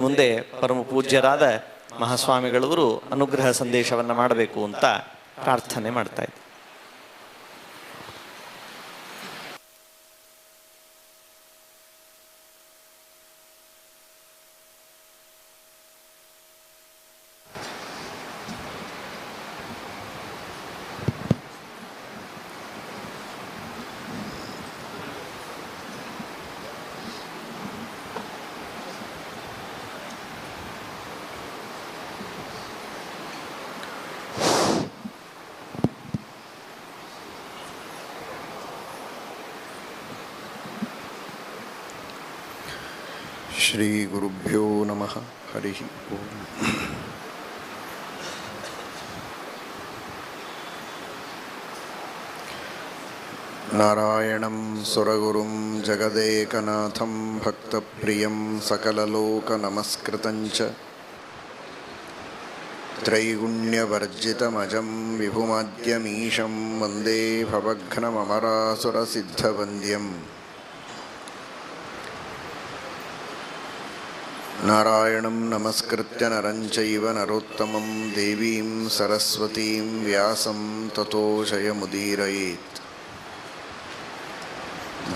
ಮುಂದೆ ಪರಮ ಪೂಜ್ಯರಾದ ಮಹಾಸ್ವಾಮಿಗಳವರು ಅನುಗ್ರಹ ಸಂದೇಶವನ್ನು ಮಾಡಬೇಕು ಅಂತ ಪ್ರಾರ್ಥನೆ ಮಾಡ್ತಾ ಇದ್ದೆ. ಶ್ರೀ ಗುರುಭ್ಯೋ ನಮಃ. ಹರಿ ಓಂ. ನಾರಾಯಣಂ ಸುರಗುರುಂ ಜಗದೇಕನಾಥಂ ಭಕ್ತಪ್ರಿಯಂ ಸಕಲಲೋಕನಮಸ್ಕೃತಂಚ ತ್ರೈಗುಣ್ಯವರ್ಜಿತಮಜಂ ವಿಭುಮಾದ್ಯಮೀಶಂ ವಂದೇ ಭವಘ್ನಮರಾಸುರಸಿದ್ಧವಂದ್ಯಂ. ನಾರಾಯಣಂ ನಮಸ್ಕೃತ್ಯ ನರಂ ಚೈವ ನರೋತ್ತಮಂ ದೇವೀಂ ಸರಸ್ವತೀಂ ವ್ಯಾಸಂ ತತೋ ಜಯಮುದೀರಯೇತ್.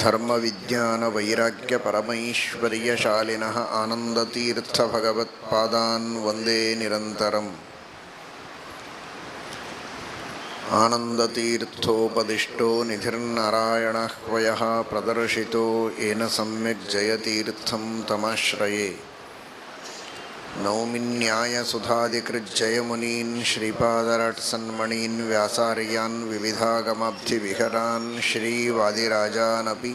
ಧರ್ಮವಿಜ್ಞಾನವೈರಾಗ್ಯಪರಮೈಶ್ವರ್ಯಶಾಲಿನಃ ಆನಂದತೀರ್ಥಭಗವತ್ಪಾದಾನ್ ವಂದೇ ನಿರಂತರಂ. ಆನಂದತೀರ್ಥೋಪದಿಷ್ಟೋ ನಿಧಿರ್ನಾರಾಯಣಃ ವಯಃ ಪ್ರದರ್ಶಿತೋ ಯೇನ ಸಮ್ಯಕ್ ಜಯತೀರ್ಥಂ ತಮಾಶ್ರಯೇ. ನೌಮಿನ್ಯಾಯಸುಧಾದಿಕೃಜ್ಜಯಮುನೀನ್ ಶ್ರೀಪಾದರಟ್ಸನ್ಮಣೀನ್ ವ್ಯಾಸಾರ್ಯಾನ್ ವಿವಿಧಾಗಮಾಬ್ಧಿವಿಹರಾನ್ ಶ್ರೀವಾದಿರಾಜಾನಪಿ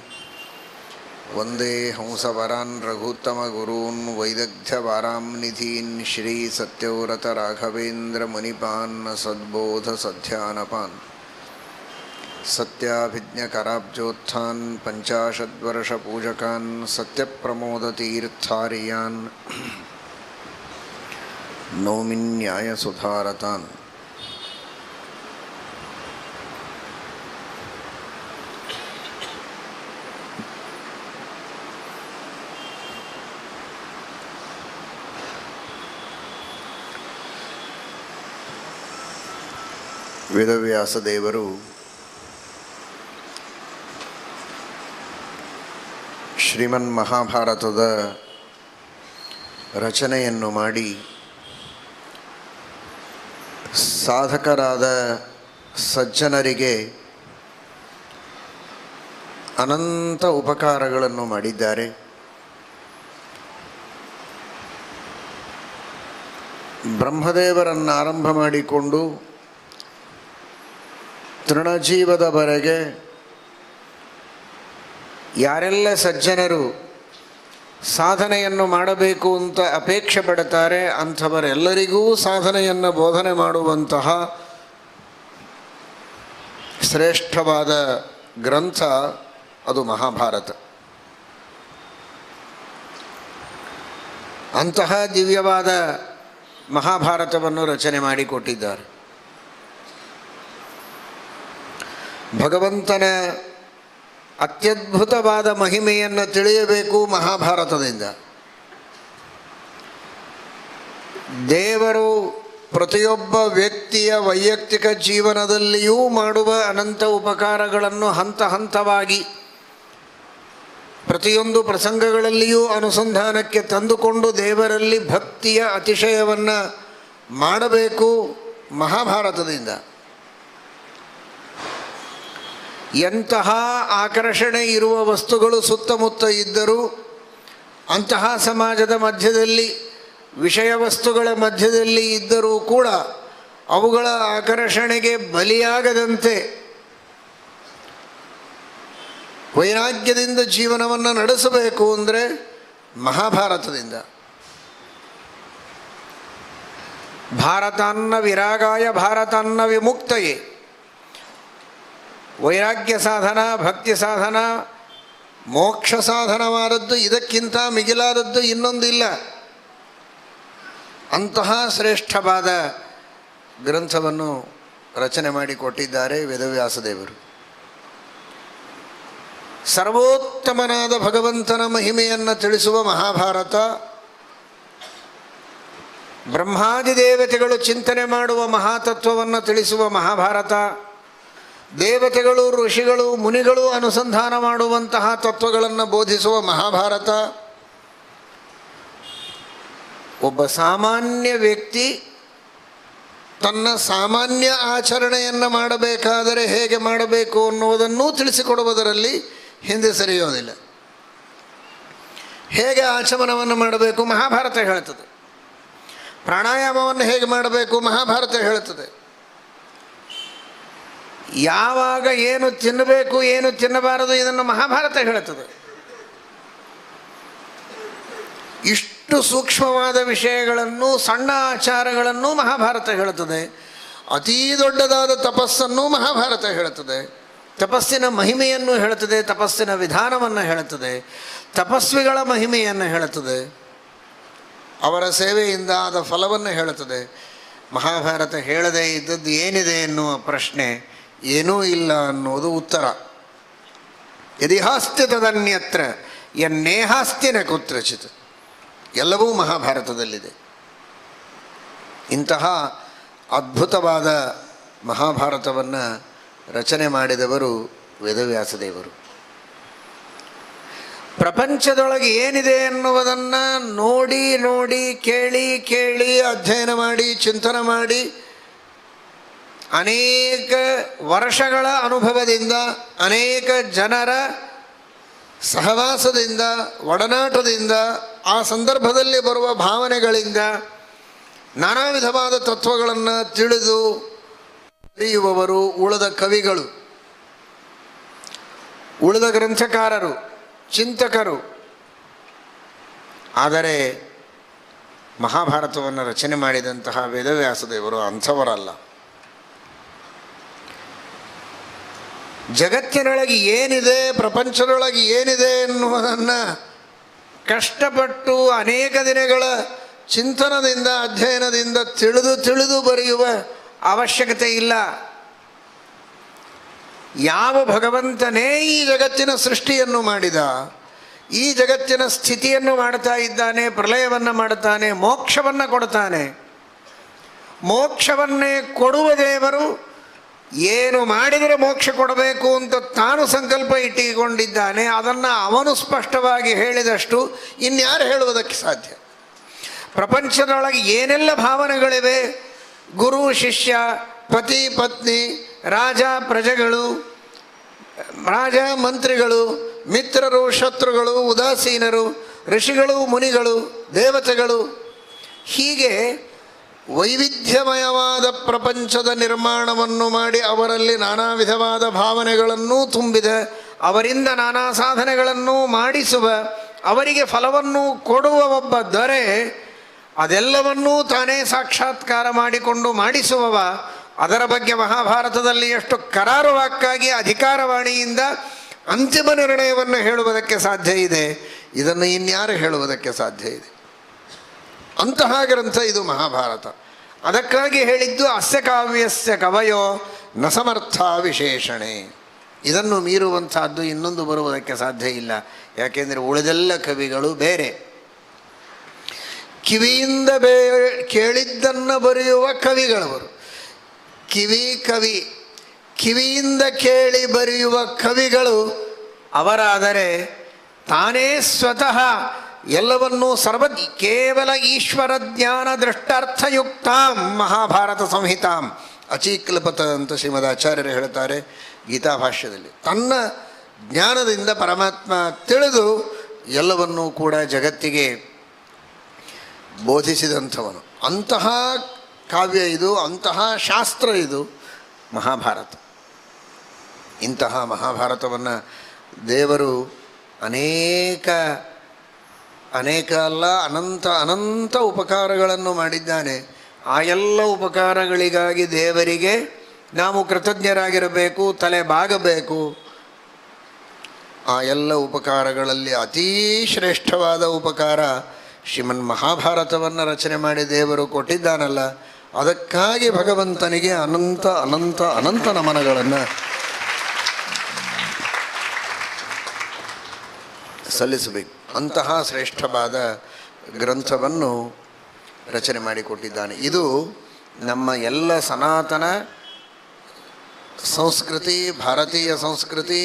ವಂದೇ ಹಂಸವರಾನ್ ರಘುತ್ತಮಗುರೂನ್ ವೈದಗ್ಧ್ಯವಾರಾಂನಿಧೀನ್ ಶ್ರೀ ಸತ್ಯವ್ರತರಾಘವೇಂದ್ರಮುನಿಪಾನ್ ಸದ್ಬೋಧಸಧ್ಯಾನಪಾನ್ ಸತ್ಯಾಭಿಜ್ಞಕರಾಬ್ಜೋತ್ಥಾನ್ ಪಂಚಾಶದ್ವರ್ಷಪೂಜಕಾನ್ ಸತ್ಯಪ್ರಮೋದತೀರ್ಥಾರ್ಯಾನ್ ನೌಮಿನ್ಯಾಯಸುಧಾರತಾನ್. ವೇದವ್ಯಾಸದೇವರು ಶ್ರೀಮನ್ ಮಹಾಭಾರತದ ರಚನೆಯನ್ನು ಮಾಡಿ ಸಾಧಕರಾದ ಸಜ್ಜನರಿಗೆ ಅನಂತ ಉಪಕಾರಗಳನ್ನು ಮಾಡಿದ್ದಾರೆ. ಬ್ರಹ್ಮದೇವರನ್ನು ಆರಂಭ ಮಾಡಿಕೊಂಡು ತೃಣಜೀವದವರೆಗೆ ಯಾರೆಲ್ಲ ಸಜ್ಜನರು ಸಾಧನೆಯನ್ನು ಮಾಡಬೇಕು ಅಂತ ಅಪೇಕ್ಷೆ ಪಡುತ್ತಾರೆ ಅಂಥವರೆಲ್ಲರಿಗೂ ಸಾಧನೆಯನ್ನು ಬೋಧನೆ ಮಾಡುವಂತಹ ಶ್ರೇಷ್ಠವಾದ ಗ್ರಂಥ ಅದು ಮಹಾಭಾರತ. ಅಂತಹ ದಿವ್ಯವಾದ ಮಹಾಭಾರತವನ್ನು ರಚನೆ ಮಾಡಿಕೊಟ್ಟಿದ್ದಾರೆ. ಭಗವಂತನ ಅತ್ಯದ್ಭುತವಾದ ಮಹಿಮೆಯನ್ನು ತಿಳಿಯಬೇಕು ಮಹಾಭಾರತದಿಂದ. ದೇವರು ಪ್ರತಿಯೊಬ್ಬ ವ್ಯಕ್ತಿಯ ವೈಯಕ್ತಿಕ ಜೀವನದಲ್ಲಿಯೂ ಮಾಡುವ ಅನಂತ ಉಪಕಾರಗಳನ್ನು ಹಂತ ಹಂತವಾಗಿ ಪ್ರತಿಯೊಂದು ಪ್ರಸಂಗಗಳಲ್ಲಿಯೂ ಅನುಸಂಧಾನಕ್ಕೆ ತಂದುಕೊಂಡು ದೇವರಲ್ಲಿ ಭಕ್ತಿಯ ಅತಿಶಯವನ್ನು ಮಾಡಬೇಕು ಮಹಾಭಾರತದಿಂದ. ಎಂತಹ ಆಕರ್ಷಣೆ ಇರುವ ವಸ್ತುಗಳು ಸುತ್ತಮುತ್ತ ಇದ್ದರೂ ಅಂತಹ ಸಮಾಜದ ಮಧ್ಯದಲ್ಲಿ ವಿಷಯ ವಸ್ತುಗಳ ಮಧ್ಯದಲ್ಲಿ ಇದ್ದರೂ ಕೂಡ ಅವುಗಳ ಆಕರ್ಷಣೆಗೆ ಬಲಿಯಾಗದಂತೆ ವೈರಾಗ್ಯದಿಂದ ಜೀವನವನ್ನು ನಡೆಸಬೇಕು ಅಂದರೆ ಮಹಾಭಾರತದಿಂದ. ಭಾರತಾನ್ನ ವಿರಾಗಾಯ ಭಾರತಾನ್ನ ವಿಮುಕ್ತಯೇ. ವೈರಾಗ್ಯ ಸಾಧನ, ಭಕ್ತಿ ಸಾಧನ, ಮೋಕ್ಷ ಸಾಧನವಾದದ್ದು ಇದಕ್ಕಿಂತ ಮಿಗಿಲಾದದ್ದು ಇನ್ನೊಂದಿಲ್ಲ. ಅಂತಹ ಶ್ರೇಷ್ಠವಾದ ಗ್ರಂಥವನ್ನು ರಚನೆ ಮಾಡಿಕೊಟ್ಟಿದ್ದಾರೆ ವೇದವ್ಯಾಸದೇವರು. ಸರ್ವೋತ್ತಮನಾದ ಭಗವಂತನ ಮಹಿಮೆಯನ್ನು ತಿಳಿಸುವ ಮಹಾಭಾರತ ಬ್ರಹ್ಮಾದಿ ದೇವತೆಗಳು ಚಿಂತನೆ ಮಾಡುವ ಮಹಾತತ್ವವನ್ನು ತಿಳಿಸುವ ಮಹಾಭಾರತ, ದೇವತೆಗಳು ಋಷಿಗಳು ಮುನಿಗಳು ಅನುಸಂಧಾನ ಮಾಡುವಂತಹ ತತ್ವಗಳನ್ನು ಬೋಧಿಸುವ ಮಹಾಭಾರತ, ಒಬ್ಬ ಸಾಮಾನ್ಯ ವ್ಯಕ್ತಿ ತನ್ನ ಸಾಮಾನ್ಯ ಆಚರಣೆಯನ್ನು ಮಾಡಬೇಕಾದರೆ ಹೇಗೆ ಮಾಡಬೇಕು ಅನ್ನುವುದನ್ನೂ ತಿಳಿಸಿಕೊಡುವುದರಲ್ಲಿ ಹಿಂದೆ ಸರಿಯೋದಿಲ್ಲ. ಹೇಗೆ ಆಚಮನವನ್ನು ಮಾಡಬೇಕು ಮಹಾಭಾರತ ಹೇಳ್ತದೆ. ಪ್ರಾಣಾಯಾಮವನ್ನು ಹೇಗೆ ಮಾಡಬೇಕು ಮಹಾಭಾರತ ಹೇಳ್ತದೆ. ಯಾವಾಗ ಏನು ತಿನ್ನಬೇಕು ಏನು ತಿನ್ನಬಾರದು ಇದನ್ನು ಮಹಾಭಾರತ ಹೇಳ್ತದೆ. ಇಷ್ಟು ಸೂಕ್ಷ್ಮವಾದ ವಿಷಯಗಳನ್ನು, ಸಣ್ಣ ಆಚಾರಗಳನ್ನು ಮಹಾಭಾರತ ಹೇಳುತ್ತದೆ. ಅತೀ ದೊಡ್ಡದಾದ ತಪಸ್ಸನ್ನು ಮಹಾಭಾರತ ಹೇಳುತ್ತದೆ. ತಪಸ್ಸಿನ ಮಹಿಮೆಯನ್ನು ಹೇಳುತ್ತದೆ, ತಪಸ್ಸಿನ ವಿಧಾನವನ್ನು ಹೇಳುತ್ತದೆ, ತಪಸ್ವಿಗಳ ಮಹಿಮೆಯನ್ನು ಹೇಳುತ್ತದೆ, ಅವರ ಸೇವೆಯಿಂದ ಆದ ಫಲವನ್ನು ಹೇಳುತ್ತದೆ. ಮಹಾಭಾರತ ಹೇಳದೇ ಇದ್ದದ್ದು ಏನಿದೆ ಎನ್ನುವ ಪ್ರಶ್ನೆ ಏನೂ ಇಲ್ಲ ಅನ್ನೋದು ಉತ್ತರ. ಯದಿಹಾಸ್ತಿ ತದನ್ಯತ್ರ ಯನ್ನೇಹಾಸ್ತಿ ನ ಕುತ್ರಚಿತ್, ಎಲ್ಲವೂ ಮಹಾಭಾರತದಲ್ಲಿದೆ. ಇಂತಹ ಅದ್ಭುತವಾದ ಮಹಾಭಾರತವನ್ನು ರಚನೆ ಮಾಡಿದವರು ವೇದವ್ಯಾಸದೇವರು. ಪ್ರಪಂಚದೊಳಗೆ ಏನಿದೆ ಎನ್ನುವುದನ್ನು ನೋಡಿ ನೋಡಿ ಕೇಳಿ ಕೇಳಿ ಅಧ್ಯಯನ ಮಾಡಿ ಚಿಂತನೆ ಮಾಡಿ ಅನೇಕ ವರ್ಷಗಳ ಅನುಭವದಿಂದ, ಅನೇಕ ಜನರ ಸಹವಾಸದಿಂದ, ಒಡನಾಟದಿಂದ, ಆ ಸಂದರ್ಭದಲ್ಲಿ ಬರುವ ಭಾವನೆಗಳಿಂದ ನಾನಾ ವಿಧವಾದ ತತ್ವಗಳನ್ನು ತಿಳಿದು ಬರೆಯುವವರು ಉಳಿದ ಕವಿಗಳು, ಉಳಿದ ಗ್ರಂಥಕಾರರು, ಚಿಂತಕರು. ಆದರೆ ಮಹಾಭಾರತವನ್ನು ರಚನೆ ಮಾಡಿದಂತಹ ವೇದವ್ಯಾಸದೇವರು ಅಂಥವರಲ್ಲ. ಜಗತ್ತಿನೊಳಗೆ ಏನಿದೆ, ಪ್ರಪಂಚದೊಳಗೆ ಏನಿದೆ ಎನ್ನುವುದನ್ನು ಕಷ್ಟಪಟ್ಟು ಅನೇಕ ದಿನಗಳ ಚಿಂತನದಿಂದ, ಅಧ್ಯಯನದಿಂದ ತಿಳಿದು ಬರೆಯುವ ಅವಶ್ಯಕತೆ ಇಲ್ಲ. ಯಾವ ಭಗವಂತನೇ ಈ ಜಗತ್ತಿನ ಸೃಷ್ಟಿಯನ್ನು ಮಾಡಿದ, ಈ ಜಗತ್ತಿನ ಸ್ಥಿತಿಯನ್ನು ಮಾಡ್ತಾ ಇದ್ದಾನೆ, ಪ್ರಳಯವನ್ನು ಮಾಡ್ತಾನೆ, ಮೋಕ್ಷವನ್ನು ಕೊಡ್ತಾನೆ, ಮೋಕ್ಷವನ್ನೇ ಕೊಡುವ ದೇವರು ಏನು ಮಾಡಿದರೆ ಮೋಕ್ಷ ಕೊಡಬೇಕು ಅಂತ ತಾನು ಸಂಕಲ್ಪ ಇಟ್ಟುಕೊಂಡಿದ್ದಾನೆ. ಅದನ್ನು ಅವನು ಸ್ಪಷ್ಟವಾಗಿ ಹೇಳಿದಷ್ಟು ಇನ್ಯಾರು ಹೇಳುವುದಕ್ಕೆ ಸಾಧ್ಯ? ಪ್ರಪಂಚದೊಳಗೆ ಏನೆಲ್ಲ ಭಾವನೆಗಳಿವೆ, ಗುರು ಶಿಷ್ಯ, ಪತಿ ಪತ್ನಿ, ರಾಜ ಪ್ರಜೆಗಳು, ರಾಜ ಮಂತ್ರಿಗಳು, ಮಿತ್ರರು ಶತ್ರುಗಳು, ಉದಾಸೀನರು, ಋಷಿಗಳು ಮುನಿಗಳು, ದೇವತೆಗಳು, ಹೀಗೆ ವೈವಿಧ್ಯಮಯವಾದ ಪ್ರಪಂಚದ ನಿರ್ಮಾಣವನ್ನು ಮಾಡಿ ಅವರಲ್ಲಿ ನಾನಾ ವಿಧವಾದ ಭಾವನೆಗಳನ್ನೂ ತುಂಬಿದ, ಅವರಿಂದ ನಾನಾ ಸಾಧನೆಗಳನ್ನು ಮಾಡಿಸುವ, ಅವರಿಗೆ ಫಲವನ್ನು ಕೊಡುವ ಒಬ್ಬ ದೊರೆ ಅದೆಲ್ಲವನ್ನೂ ತಾನೇ ಸಾಕ್ಷಾತ್ಕಾರ ಮಾಡಿಕೊಂಡು ಮಾಡಿಸುವವ. ಅದರ ಬಗ್ಗೆ ಮಹಾಭಾರತದಲ್ಲಿ ಎಷ್ಟು ಕರಾರುವಾಕ್ಕಾಗಿ ಅಧಿಕಾರವಾಣಿಯಿಂದ ಅಂತಿಮ ನಿರ್ಣಯವನ್ನು ಹೇಳುವುದಕ್ಕೆ ಸಾಧ್ಯ ಇದೆ. ಇದನ್ನು ಇನ್ಯಾರು ಹೇಳುವುದಕ್ಕೆ ಸಾಧ್ಯ ಇದೆ? ಅಂತಹ ಗ್ರಂಥ ಇದು ಮಹಾಭಾರತ. ಅದಕ್ಕಾಗಿ ಹೇಳಿದ್ದು ಅಸ್ಯ ಕಾವ್ಯಸ್ಯ ಕವಯೋ ನ ಸಮರ್ಥ ವಿಶೇಷಣೆ. ಇದನ್ನು ಮೀರುವಂತಹದ್ದು ಇನ್ನೊಂದು ಬರುವುದಕ್ಕೆ ಸಾಧ್ಯ ಇಲ್ಲ. ಯಾಕೆಂದರೆ ಉಳಿದೆಲ್ಲ ಕವಿಗಳು ಬೇರೆ. ಕಿವಿಯಿಂದ ಕೇಳಿದ್ದನ್ನು ಬರೆಯುವ ಕವಿಗಳವರು. ಕವಿ ಕಿವಿಯಿಂದ ಕೇಳಿ ಬರೆಯುವ ಕವಿಗಳು ಅವರಾದರೆ ತಾನೇ ಸ್ವತಃ ಎಲ್ಲವನ್ನೂ ಕೇವಲ ಈಶ್ವರ ಜ್ಞಾನ ದೃಷ್ಟಾರ್ಥಯುಕ್ತಾಂ ಮಹಾಭಾರತ ಸಂಹಿತಾಂ ಅಚೀಕ್ಲಪತ ಅಂತ ಶ್ರೀಮದ್ ಆಚಾರ್ಯರು ಹೇಳ್ತಾರೆ ಗೀತಾಭಾಷ್ಯದಲ್ಲಿ. ತನ್ನ ಜ್ಞಾನದಿಂದ ಪರಮಾತ್ಮ ತಿಳಿದು ಎಲ್ಲವನ್ನೂ ಕೂಡ ಜಗತ್ತಿಗೆ ಬೋಧಿಸಿದಂಥವನು. ಅಂತಹ ಕಾವ್ಯ ಇದು, ಅಂತಹ ಶಾಸ್ತ್ರ ಇದು ಮಹಾಭಾರತ. ಇಂತಹ ಮಹಾಭಾರತವನ್ನು ದೇವರು ಅನೇಕ ಅಲ್ಲ, ಅನಂತ ಉಪಕಾರಗಳನ್ನು ಮಾಡಿದ್ದಾನೆ. ಆ ಎಲ್ಲ ಉಪಕಾರಗಳಿಗಾಗಿ ದೇವರಿಗೆ ನಾವು ಕೃತಜ್ಞರಾಗಿರಬೇಕು, ತಲೆ ಬಾಗಬೇಕು. ಆ ಎಲ್ಲ ಉಪಕಾರಗಳಲ್ಲಿ ಅತೀ ಶ್ರೇಷ್ಠವಾದ ಉಪಕಾರ ಶ್ರೀಮನ್ ಮಹಾಭಾರತವನ್ನು ರಚನೆ ಮಾಡಿ ದೇವರು ಕೊಟ್ಟಿದ್ದಾನಲ್ಲ, ಅದಕ್ಕಾಗಿ ಭಗವಂತನಿಗೆ ಅನಂತ ನಮನಗಳನ್ನು ಸಲ್ಲಿಸಬೇಕು. ಅಂತಹ ಶ್ರೇಷ್ಠವಾದ ಗ್ರಂಥವನ್ನು ರಚನೆ ಮಾಡಿಕೊಟ್ಟಿದ್ದಾನೆ. ಇದು ನಮ್ಮ ಎಲ್ಲ ಸನಾತನ ಸಂಸ್ಕೃತಿ, ಭಾರತೀಯ ಸಂಸ್ಕೃತಿ,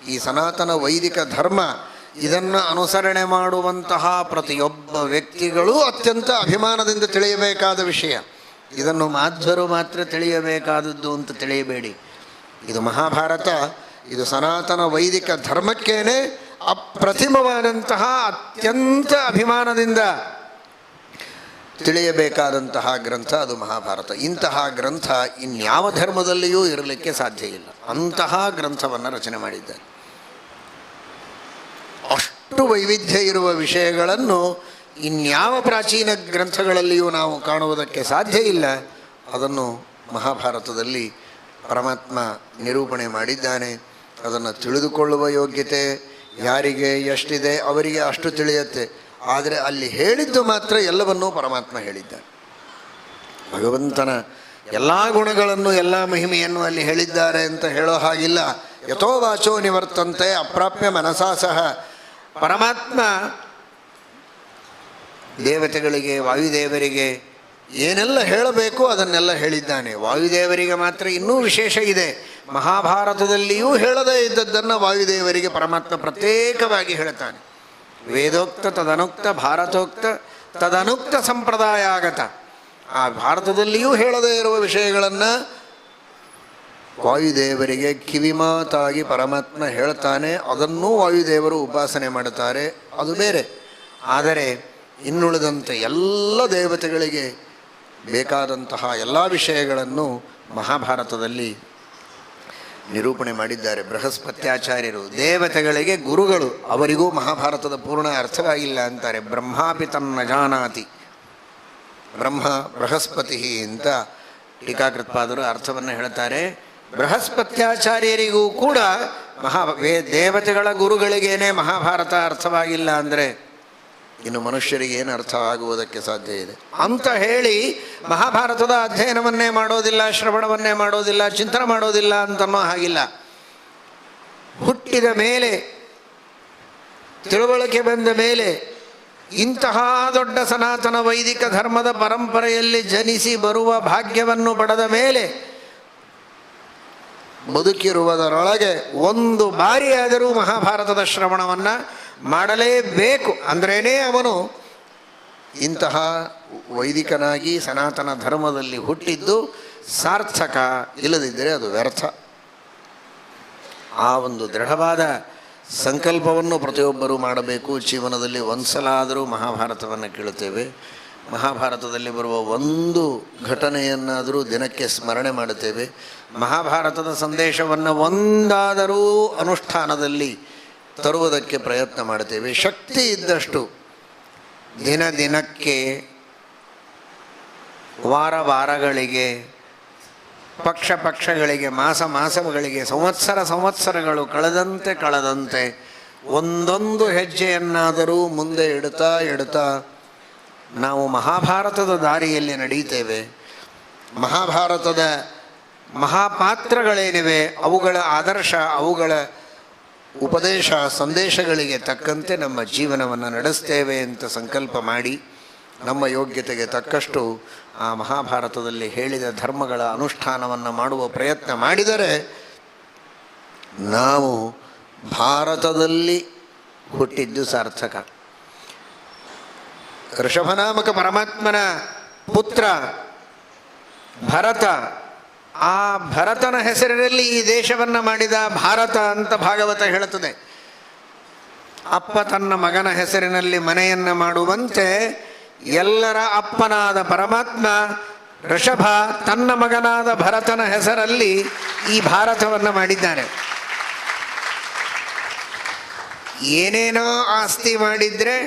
ಈ ಸನಾತನ ವೈದಿಕ ಧರ್ಮ ಇದನ್ನು ಅನುಸರಣೆ ಮಾಡುವಂತಹ ಪ್ರತಿಯೊಬ್ಬ ವ್ಯಕ್ತಿಗಳೂ ಅತ್ಯಂತ ಅಭಿಮಾನದಿಂದ ತಿಳಿಯಬೇಕಾದ ವಿಷಯ. ಇದನ್ನು ಮಾಧ್ವರು ಮಾತ್ರ ತಿಳಿಯಬೇಕಾದದ್ದು ಅಂತ ತಿಳಿಯಬೇಡಿ. ಇದು ಮಹಾಭಾರತ, ಇದು ಸನಾತನ ವೈದಿಕ ಧರ್ಮಕ್ಕೇನೆ ಅಪ್ರತಿಮವಾದಂತಹ ಅತ್ಯಂತ ಅಭಿಮಾನದಿಂದ ತಿಳಿಯಬೇಕಾದಂತಹ ಗ್ರಂಥ ಅದು ಮಹಾಭಾರತ. ಇಂತಹ ಗ್ರಂಥ ಇನ್ಯಾವ ಧರ್ಮದಲ್ಲಿಯೂ ಇರಲಿಕ್ಕೆ ಸಾಧ್ಯ ಇಲ್ಲ. ಅಂತಹ ಗ್ರಂಥವನ್ನು ರಚನೆ ಮಾಡಿದ್ದಾರೆ. ಅಷ್ಟು ವೈವಿಧ್ಯ ಇರುವ ವಿಷಯಗಳನ್ನು ಇನ್ಯಾವ ಪ್ರಾಚೀನ ಗ್ರಂಥಗಳಲ್ಲಿಯೂ ನಾವು ಕಾಣುವುದಕ್ಕೆ ಸಾಧ್ಯ ಇಲ್ಲ. ಅದನ್ನು ಮಹಾಭಾರತದಲ್ಲಿ ಪರಮಾತ್ಮ ನಿರೂಪಣೆ ಮಾಡಿದ್ದಾನೆ. ಅದನ್ನು ತಿಳಿದುಕೊಳ್ಳುವ ಯೋಗ್ಯತೆ ಯಾರಿಗೆ ಎಷ್ಟಿದೆ ಅವರಿಗೆ ಅಷ್ಟು ತಿಳಿಯುತ್ತೆ. ಆದರೆ ಅಲ್ಲಿ ಹೇಳಿದ್ದು ಮಾತ್ರ ಎಲ್ಲವನ್ನೂ ಪರಮಾತ್ಮ ಹೇಳಿದ್ದಾನೆ. ಭಗವಂತನ ಎಲ್ಲ ಗುಣಗಳನ್ನು, ಎಲ್ಲ ಮಹಿಮೆಯನ್ನು ಅಲ್ಲಿ ಹೇಳಿದ್ದಾರೆ ಅಂತ ಹೇಳೋ ಹಾಗಿಲ್ಲ. ಯಥೋ ವಾಚೋ ನಿವರ್ತಂತೆ ಅಪ್ರಾಪ್ಯ ಮನಸಾ ಸಹ. ಪರಮಾತ್ಮ ದೇವತೆಗಳಿಗೆ, ವಾಯುದೇವರಿಗೆ ಏನೆಲ್ಲ ಹೇಳಬೇಕು ಅದನ್ನೆಲ್ಲ ಹೇಳಿದ್ದಾನೆ. ವಾಯುದೇವರಿಗೆ ಮಾತ್ರ ಇನ್ನೂ ವಿಶೇಷ ಇದೆ. ಮಹಾಭಾರತದಲ್ಲಿಯೂ ಹೇಳದೇ ಇದ್ದದ್ದನ್ನು ವಾಯುದೇವರಿಗೆ ಪರಮಾತ್ಮ ಪ್ರತ್ಯೇಕವಾಗಿ ಹೇಳ್ತಾನೆ. ವೇದೋಕ್ತ ತದನುಕ್ತ ಭಾರತೋಕ್ತ ತದನುಕ್ತ ಸಂಪ್ರದಾಯ ಆಗತ. ಆ ಭಾರತದಲ್ಲಿಯೂ ಹೇಳದೇ ಇರುವ ವಿಷಯಗಳನ್ನು ವಾಯುದೇವರಿಗೆ ಕಿವಿಮಾತಾಗಿ ಪರಮಾತ್ಮ ಹೇಳ್ತಾನೆ. ಅದನ್ನೂ ವಾಯುದೇವರು ಉಪಾಸನೆ ಮಾಡುತ್ತಾರೆ, ಅದು ಬೇರೆ. ಆದರೆ ಇನ್ನುಳಿದಂತೆ ಎಲ್ಲ ದೇವತೆಗಳಿಗೆ ಬೇಕಾದಂತಹ ಎಲ್ಲ ವಿಷಯಗಳನ್ನು ಮಹಾಭಾರತದಲ್ಲಿ ನಿರೂಪಣೆ ಮಾಡಿದ್ದಾರೆ. ಬೃಹಸ್ಪತ್ಯಾಚಾರ್ಯರು ದೇವತೆಗಳಿಗೆ ಗುರುಗಳು, ಅವರಿಗೂ ಮಹಾಭಾರತದ ಪೂರ್ಣ ಅರ್ಥವಾಗಿಲ್ಲ ಅಂತಾರೆ. ಬ್ರಹ್ಮಾಪಿ ತನ್ನ ಜಾನಾತಿ, ಬ್ರಹ್ಮ ಬೃಹಸ್ಪತಿ ಅಂತ ಟೀಕಾಕೃತ್ಪಾದರು ಅರ್ಥವನ್ನು ಹೇಳ್ತಾರೆ. ಬೃಹಸ್ಪತ್ಯಾಚಾರ್ಯರಿಗೂ ಕೂಡ ದೇವತೆಗಳ ಗುರುಗಳಿಗೇನೆ ಮಹಾಭಾರತ ಅರ್ಥವಾಗಿಲ್ಲ ಅಂದರೆ ಇನ್ನು ಮನುಷ್ಯರಿಗೆ ಏನು ಅರ್ಥ ಆಗುವುದಕ್ಕೆ ಸಾಧ್ಯ ಇದೆ ಅಂತ ಹೇಳಿ ಮಹಾಭಾರತದ ಅಧ್ಯಯನವನ್ನೇ ಮಾಡೋದಿಲ್ಲ, ಶ್ರವಣವನ್ನೇ ಮಾಡೋದಿಲ್ಲ, ಚಿಂತನೆ ಮಾಡೋದಿಲ್ಲ ಅಂತನೋ ಹಾಗಿಲ್ಲ. ಹುಟ್ಟಿದ ಮೇಲೆ, ತಿಳುವಳಿಕೆ ಬಂದ ಮೇಲೆ, ಇಂತಹ ದೊಡ್ಡ ಸನಾತನ ವೈದಿಕ ಧರ್ಮದ ಪರಂಪರೆಯಲ್ಲಿ ಜನಿಸಿ ಬರುವ ಭಾಗ್ಯವನ್ನು ಪಡೆದ ಮೇಲೆ ಬದುಕಿರುವುದರೊಳಗೆ ಒಂದು ಬಾರಿಯಾದರೂ ಮಹಾಭಾರತದ ಶ್ರವಣವನ್ನು ಮಾಡಲೇಬೇಕು. ಅಂದ್ರೇ ಅವನು ಇಂತಹ ವೈದಿಕನಾಗಿ ಸನಾತನ ಧರ್ಮದಲ್ಲಿ ಹುಟ್ಟಿದ್ದು ಸಾರ್ಥಕ, ಇಲ್ಲದಿದ್ದರೆ ಅದು ವ್ಯರ್ಥ. ಆ ಒಂದು ದೃಢವಾದ ಸಂಕಲ್ಪವನ್ನು ಪ್ರತಿಯೊಬ್ಬರೂ ಮಾಡಬೇಕು. ಜೀವನದಲ್ಲಿ ಒಂದು ಸಲ ಆದರೂ ಮಹಾಭಾರತವನ್ನು ಕೇಳುತ್ತೇವೆ. ಮಹಾಭಾರತದಲ್ಲಿ ಬರುವ ಒಂದು ಘಟನೆಯನ್ನಾದರೂ ದಿನಕ್ಕೆ ಸ್ಮರಣೆ ಮಾಡುತ್ತೇವೆ. ಮಹಾಭಾರತದ ಸಂದೇಶವನ್ನು ಒಂದಾದರೂ ಅನುಷ್ಠಾನದಲ್ಲಿ ತರುವುದಕ್ಕೆ ಪ್ರಯತ್ನ ಮಾಡುತ್ತೇವೆ. ಶಕ್ತಿ ಇದ್ದಷ್ಟು ದಿನ ದಿನಕ್ಕೆ, ವಾರ ವಾರಗಳಿಗೆ, ಪಕ್ಷ ಪಕ್ಷಗಳಿಗೆ, ಮಾಸ ಮಾಸಗಳಿಗೆ, ಸಂವತ್ಸರಗಳು ಕಳೆದಂತೆ ಒಂದೊಂದು ಹೆಜ್ಜೆಯನ್ನಾದರೂ ಮುಂದೆ ಇಡುತ್ತಾ ನಾವು ಮಹಾಭಾರತದ ದಾರಿಯಲ್ಲಿ ನಡೀತೇವೆ. ಮಹಾಭಾರತದ ಮಹಾಪಾತ್ರಗಳೇನಿವೆ ಅವುಗಳ ಆದರ್ಶ, ಅವುಗಳ ಉಪದೇಶ, ಸಂದೇಶಗಳಿಗೆ ತಕ್ಕಂತೆ ನಮ್ಮ ಜೀವನವನ್ನು ನಡೆಸ್ತೇವೆ ಅಂತ ಸಂಕಲ್ಪ ಮಾಡಿ ನಮ್ಮ ಯೋಗ್ಯತೆಗೆ ತಕ್ಕಷ್ಟು ಆ ಮಹಾಭಾರತದಲ್ಲಿ ಹೇಳಿದ ಧರ್ಮಗಳ ಅನುಷ್ಠಾನವನ್ನು ಮಾಡುವ ಪ್ರಯತ್ನ ಮಾಡಿದರೆ ನಾವು ಭಾರತದಲ್ಲಿ ಹುಟ್ಟಿದ್ದು ಸಾರ್ಥಕ. ಋಷಭನಾಮಕ ಪರಮಾತ್ಮನ ಪುತ್ರ ಭರತ, ಆ ಭರತನ ಹೆಸರಿನಲ್ಲಿ ಈ ದೇಶವನ್ನು ಮಾಡಿದ ಭಾರತ ಅಂತ ಭಾಗವತ ಹೇಳುತ್ತದೆ. ಅಪ್ಪ ತನ್ನ ಮಗನ ಹೆಸರಿನಲ್ಲಿ ಮನೆಯನ್ನು ಮಾಡುವಂತೆ ಎಲ್ಲರ ಅಪ್ಪನಾದ ಪರಮಾತ್ಮ ಋಷಭ ತನ್ನ ಮಗನಾದ ಭರತನ ಹೆಸರಲ್ಲಿ ಈ ಭಾರತವನ್ನು ಮಾಡಿದ್ದಾನೆ. ಏನೇನೋ ಆಸ್ತಿ ಮಾಡಿದರೆ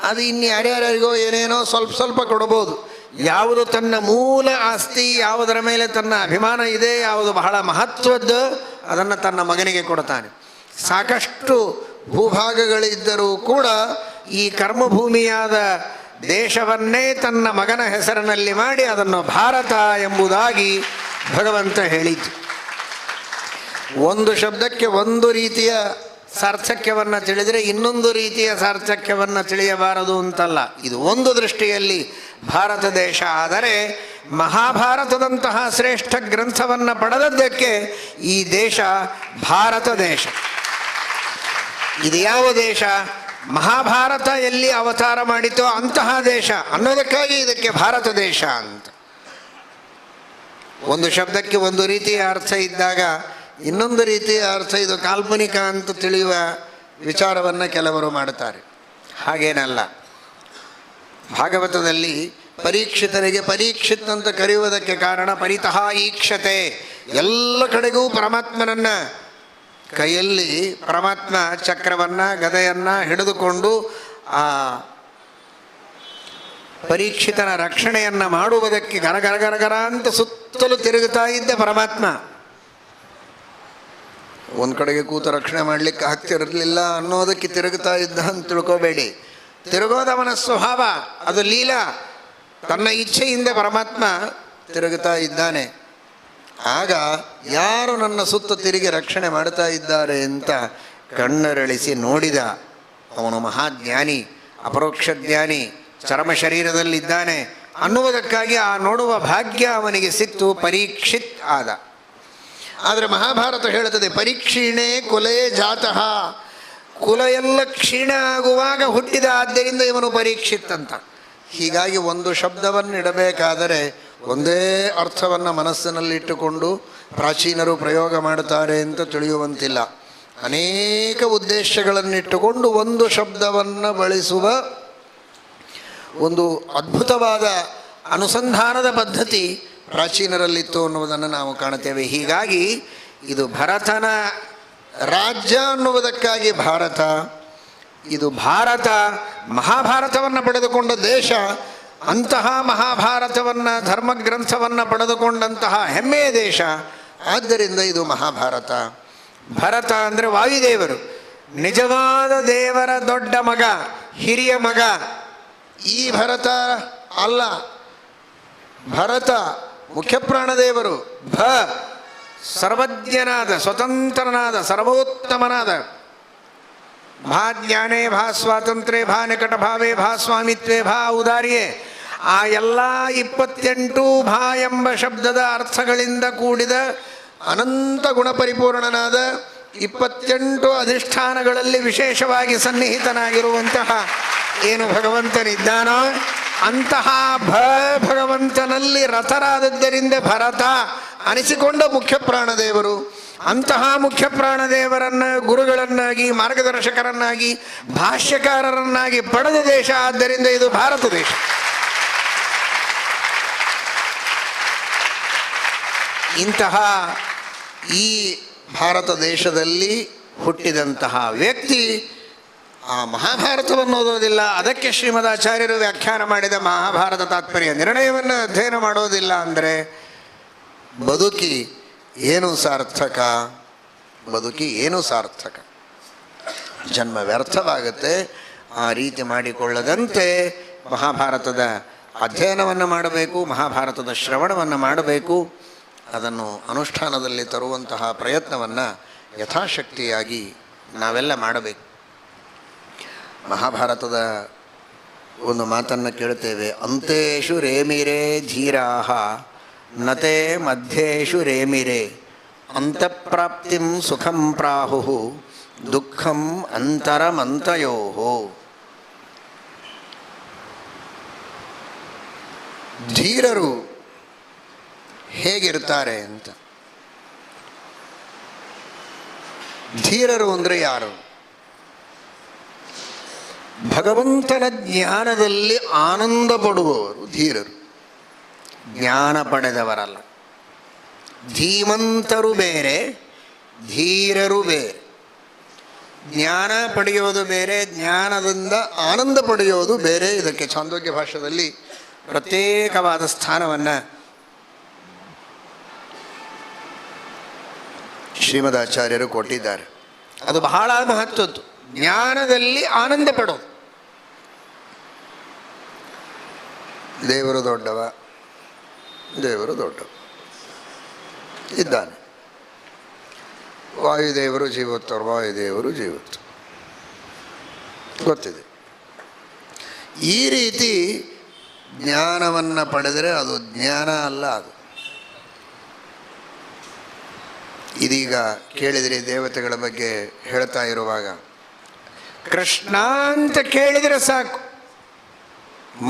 ಅದು ಇನ್ಯಾರ್ಯಾರಿಗೋ ಏನೇನೋ ಸ್ವಲ್ಪ ಸ್ವಲ್ಪ ಕೊಡಬಹುದು. ಯಾವುದು ತನ್ನ ಮೂಲ ಆಸ್ತಿ, ಯಾವುದರ ಮೇಲೆ ತನ್ನ ಅಭಿಮಾನ ಇದೆ, ಯಾವುದು ಬಹಳ ಮಹತ್ವದ್ದು, ಅದನ್ನು ತನ್ನ ಮಗನಿಗೆ ಕೊಡ್ತಾನೆ. ಸಾಕಷ್ಟು ಭೂಭಾಗಗಳಿದ್ದರೂ ಕೂಡ ಈ ಕರ್ಮಭೂಮಿಯಾದ ದೇಶವನ್ನೇ ತನ್ನ ಮಗನ ಹೆಸರಿನಲ್ಲಿ ಮಾಡಿ ಅದನ್ನು ಭಾರತ ಎಂಬುದಾಗಿ ಭಗವಂತ ಹೇಳಿತು. ಒಂದು ಶಬ್ದಕ್ಕೆ ಒಂದು ರೀತಿಯ ಸಾರ್ಥಕ್ಯವನ್ನು ತಿಳಿದರೆ ಇನ್ನೊಂದು ರೀತಿಯ ಸಾರ್ಥಕ್ಯವನ್ನು ತಿಳಿಯಬಾರದು ಅಂತಲ್ಲ. ಇದು ಒಂದು ದೃಷ್ಟಿಯಲ್ಲಿ ಭಾರತ ದೇಶ. ಆದರೆ ಮಹಾಭಾರತದಂತಹ ಶ್ರೇಷ್ಠ ಗ್ರಂಥವನ್ನು ಪಡೆದದ್ದಕ್ಕೆ ಈ ದೇಶ ಭಾರತ ದೇಶ. ಇದು ಯಾವ ದೇಶ? ಮಹಾಭಾರತ ಎಲ್ಲಿ ಅವತಾರ ಮಾಡಿತೋ ಅಂತಹ ದೇಶ ಅನ್ನೋದಕ್ಕಾಗಿ ಇದಕ್ಕೆ ಭಾರತ ದೇಶ ಅಂತ. ಒಂದು ಶಬ್ದಕ್ಕೆ ಒಂದು ರೀತಿಯ ಅರ್ಥ ಇದ್ದಾಗ ಇನ್ನೊಂದು ರೀತಿಯ ಅರ್ಥ ಇದು ಕಾಲ್ಪನಿಕ ಅಂತ ತಿಳಿಯುವ ವಿಚಾರವನ್ನು ಕೆಲವರು ಮಾಡುತ್ತಾರೆ. ಹಾಗೇನಲ್ಲ. ಭಾಗವತದಲ್ಲಿ ಪರೀಕ್ಷಿತನಿಗೆ ಪರೀಕ್ಷಿತ್ ಅಂತ ಕರೆಯುವುದಕ್ಕೆ ಕಾರಣ ಪರಿತಃ ಈಕ್ಷತೆ, ಎಲ್ಲ ಕಡೆಗೂ ಪರಮಾತ್ಮನನ್ನ ಕೈಯಲ್ಲಿ ಪರಮಾತ್ಮ ಚಕ್ರವನ್ನು ಗದೆಯನ್ನು ಹಿಡಿದುಕೊಂಡು ಆ ಪರೀಕ್ಷಿತನ ರಕ್ಷಣೆಯನ್ನು ಮಾಡುವುದಕ್ಕೆ ಗರಗರ ಅಂತ ಸುತ್ತಲೂ ತಿರುಗುತ್ತಾ ಇದ್ದ ಪರಮಾತ್ಮ. ಒಂದು ಕಡೆಗೆ ಕೂತು ರಕ್ಷಣೆ ಮಾಡಲಿಕ್ಕೆ ಆಗ್ತಿರಲಿಲ್ಲ ಅನ್ನೋದಕ್ಕೆ ತಿರುಗುತ್ತಾ ಇದ್ದ ಅಂತ ತಿಳ್ಕೋಬೇಡಿ. ತಿರುಗೋದವನ ಸ್ವಭಾವ, ಅದು ಲೀಲಾ. ತನ್ನ ಇಚ್ಛೆಯಿಂದ ಪರಮಾತ್ಮ ತಿರುಗುತ್ತಾ ಇದ್ದಾನೆ. ಆಗ ಯಾರು ನನ್ನ ಸುತ್ತ ತಿರುಗಿ ರಕ್ಷಣೆ ಮಾಡ್ತಾ ಇದ್ದಾರೆ ಅಂತ ಕಣ್ಣರಳಿಸಿ ನೋಡಿದ. ಅವನು ಮಹಾಜ್ಞಾನಿ, ಅಪರೋಕ್ಷ ಜ್ಞಾನಿ, ಚರ್ಮ ಶರೀರದಲ್ಲಿದ್ದಾನೆ ಅನ್ನುವುದಕ್ಕಾಗಿ ಆ ನೋಡುವ ಭಾಗ್ಯ ಅವನಿಗೆ ಸಿಕ್ತು, ಪರೀಕ್ಷಿತ್ ಆದ. ಆದರೆ ಮಹಾಭಾರತ ಹೇಳುತ್ತದೆ ಪರೀಕ್ಷೀಣೆ ಕುಲೇ ಜಾತಃ, ಕುಲ ಎಲ್ಲ ಕ್ಷೀಣ ಆಗುವಾಗ ಹುಟ್ಟಿದ, ಆದ್ದರಿಂದ ಇವನು ಪರೀಕ್ಷಿತ್ ಅಂತ. ಹೀಗಾಗಿ ಒಂದು ಶಬ್ದವನ್ನು ಇಡಬೇಕಾದರೆ ಒಂದೇ ಅರ್ಥವನ್ನು ಮನಸ್ಸಿನಲ್ಲಿಟ್ಟುಕೊಂಡು ಪ್ರಾಚೀನರು ಪ್ರಯೋಗ ಮಾಡುತ್ತಾರೆ ಅಂತ ತಿಳಿಯುವಂತಿಲ್ಲ. ಅನೇಕ ಉದ್ದೇಶಗಳನ್ನಿಟ್ಟುಕೊಂಡು ಒಂದು ಶಬ್ದವನ್ನು ಬಳಸುವ ಒಂದು ಅದ್ಭುತವಾದ ಅನುಸಂಧಾನದ ಪದ್ಧತಿ ಪ್ರಾಚೀನರಲ್ಲಿತ್ತು ಅನ್ನುವುದನ್ನು ನಾವು ಕಾಣುತ್ತೇವೆ. ಹೀಗಾಗಿ ಇದು ಭರತನ ರಾಜ್ಯ ಅನ್ನುವುದಕ್ಕಾಗಿ ಭಾರತ, ಇದು ಭಾರತ ಮಹಾಭಾರತವನ್ನು ಪಡೆದುಕೊಂಡ ದೇಶ. ಅಂತಹ ಮಹಾಭಾರತವನ್ನು, ಧರ್ಮಗ್ರಂಥವನ್ನು ಪಡೆದುಕೊಂಡಂತಹ ಹೆಮ್ಮೆಯ ದೇಶ. ಆದ್ದರಿಂದ ಇದು ಮಹಾಭಾರತ. ಭರತ ಅಂದರೆ ವಾಯುದೇವರು, ನಿಜವಾದ ದೇವರ ದೊಡ್ಡ ಮಗ, ಹಿರಿಯ ಮಗ. ಈ ಭರತ ಅಲ್ಲ, ಭರತ ಮುಖ್ಯಪ್ರಾಣದೇವರು. ಸರ್ವಜ್ಞನಾದ, ಸ್ವತಂತ್ರನಾದ, ಸರ್ವೋತ್ತಮನಾದ. ಭಾ ಜ್ಞಾನೇ, ಭಾ ಸ್ವಾತಂತ್ರ್ಯ, ಭಾ ನಿಕಟ ಭಾವೇ, ಭಾ ಸ್ವಾಮಿತ್ವೇ, ಭಾ ಔದಾರ್ಯೇ, ಆ ಎಲ್ಲ 28 ಭಾ ಎಂಬ ಶಬ್ದದ ಅರ್ಥಗಳಿಂದ ಕೂಡಿದ ಅನಂತ ಗುಣಪರಿಪೂರ್ಣನಾದ 28 ಅಧಿಷ್ಠಾನಗಳಲ್ಲಿ ವಿಶೇಷವಾಗಿ ಸನ್ನಿಹಿತನಾಗಿರುವಂತಹ ಏನು ಭಗವಂತನಿದ್ದಾನೋ ಅಂತಹ ಭಗವಂತನಲ್ಲಿ ರಥರಾದದ್ದರಿಂದ ಭರತ ಅನಿಸಿಕೊಂಡ ಮುಖ್ಯಪ್ರಾಣದೇವರು. ಅಂತಹ ಮುಖ್ಯಪ್ರಾಣದೇವರನ್ನು ಗುರುಗಳನ್ನಾಗಿ, ಮಾರ್ಗದರ್ಶಕರನ್ನಾಗಿ, ಭಾಷ್ಯಕಾರರನ್ನಾಗಿ ಪಡೆದ ದೇಶ. ಆದ್ದರಿಂದ ಇದು ಭಾರತ ದೇಶ. ಇಂತಹ ಈ ಭಾರತ ದೇಶದಲ್ಲಿ ಹುಟ್ಟಿದಂತಹ ವ್ಯಕ್ತಿ ಆ ಮಹಾಭಾರತವನ್ನು ಓದೋದಿಲ್ಲ, ಅದಕ್ಕೆ ಶ್ರೀಮದಾಚಾರ್ಯರು ವ್ಯಾಖ್ಯಾನ ಮಾಡಿದ ಮಹಾಭಾರತ ತಾತ್ಪರ್ಯ ನಿರ್ಣಯವನ್ನು ಅಧ್ಯಯನ ಮಾಡೋದಿಲ್ಲ ಅಂದರೆ ಬದುಕಿ ಏನು ಸಾರ್ಥಕ? ಬದುಕಿ ಏನು ಸಾರ್ಥಕ? ಜನ್ಮ ವ್ಯರ್ಥವಾಗುತ್ತೆ. ಆ ರೀತಿ ಮಾಡಿಕೊಳ್ಳದಂತೆ ಮಹಾಭಾರತದ ಅಧ್ಯಯನವನ್ನು ಮಾಡಬೇಕು, ಮಹಾಭಾರತದ ಶ್ರವಣವನ್ನು ಮಾಡಬೇಕು. ಅದನ್ನು ಅನುಷ್ಠಾನದಲ್ಲಿ ತರುವಂತಹ ಪ್ರಯತ್ನವನ್ನು ಯಥಾಶಕ್ತಿಯಾಗಿ ನಾವೆಲ್ಲ ಮಾಡಬೇಕು. ಮಹಾಭಾರತದ ಒಂದು ಮಾತನ್ನು ಕೇಳುತ್ತೇವೆ, ಅಂತೇಷು ರೇಮಿರೇ ಧೀರಾಹ ನತೆ ಮಧ್ಯೇಷು ರೇಮಿರೆ ಅಂತಃಪ್ರಾಪ್ತಿಂ ಸುಖಂ ಪ್ರಾಹು ದುಃಖಂ ಅಂತರಮಂತಯೋ. ಧೀರರು ಹೇಗಿರ್ತಾರೆ ಅಂತ. ಧೀರರು ಅಂದರೆ ಯಾರು? ಭಗವಂತನ ಜ್ಞಾನದಲ್ಲಿ ಆನಂದ ಪಡುವವರು ಧೀರರು, ಜ್ಞಾನ ಪಡೆದವರಲ್ಲ. ಧೀಮಂತರು ಬೇರೆ, ಧೀರರು ಬೇರೆ. ಜ್ಞಾನ ಪಡೆಯೋದು ಬೇರೆ, ಜ್ಞಾನದಿಂದ ಆನಂದ ಪಡೆಯೋದು ಬೇರೆ. ಇದಕ್ಕೆ ಛಾಂದೋಗ್ಯ ಭಾಷ್ಯದಲ್ಲಿ ಪ್ರತ್ಯೇಕವಾದ ಸ್ಥಾನವನ್ನು ಶ್ರೀಮದಾಚಾರ್ಯರು ಕೊಟ್ಟಿದ್ದಾರೆ. ಅದು ಬಹಳ ಮಹತ್ವದ್ದು. ಜ್ಞಾನದಲ್ಲಿ ಆನಂದ ಪಡೋದು. ದೇವರು ದೊಡ್ಡವ, ದೇವರು ದೊಡ್ಡವ ಇದ್ದಾನೆ. ವಾಯುದೇವರು ಜೀವೋತ್ತರು, ವಾಯುದೇವರು ಜೀವೋತ್ತರು ಗೊತ್ತಿದೆ. ಈ ರೀತಿ ಜ್ಞಾನವನ್ನು ಪಡೆದರೆ ಅದು ಜ್ಞಾನ ಅಲ್ಲ. ಅದು ಇದೀಗ ಕೇಳಿದರೆ ದೇವತೆಗಳ ಬಗ್ಗೆ ಹೇಳ್ತಾ ಇರುವಾಗ ಕೃಷ್ಣ ಅಂತ ಕೇಳಿದರೆ ಸಾಕು,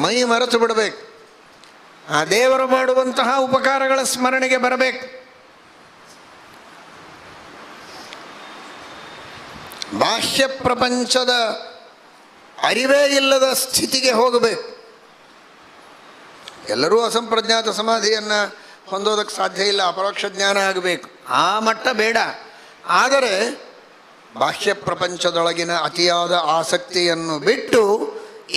ಮೈ ಮರೆತು ಬಿಡಬೇಕು. ಆ ದೇವರು ಮಾಡುವಂತಹ ಉಪಕಾರಗಳ ಸ್ಮರಣೆಗೆ ಬರಬೇಕು. ಬಾಹ್ಯ ಪ್ರಪಂಚದ ಅರಿವೇ ಇಲ್ಲದ ಸ್ಥಿತಿಗೆ ಹೋಗಬೇಕು. ಎಲ್ಲರೂ ಅಸಂಪ್ರಜ್ಞಾತ ಸಮಾಧಿಯನ್ನು ಹೊಂದೋದಕ್ಕೆ ಸಾಧ್ಯ ಇಲ್ಲ, ಅಪರೋಕ್ಷ ಜ್ಞಾನ ಆಗಬೇಕು. ಆ ಮಟ್ಟ ಬೇಡ. ಆದರೆ ಬಾಹ್ಯ ಪ್ರಪಂಚದೊಳಗಿನ ಅತಿಯಾದ ಆಸಕ್ತಿಯನ್ನು ಬಿಟ್ಟು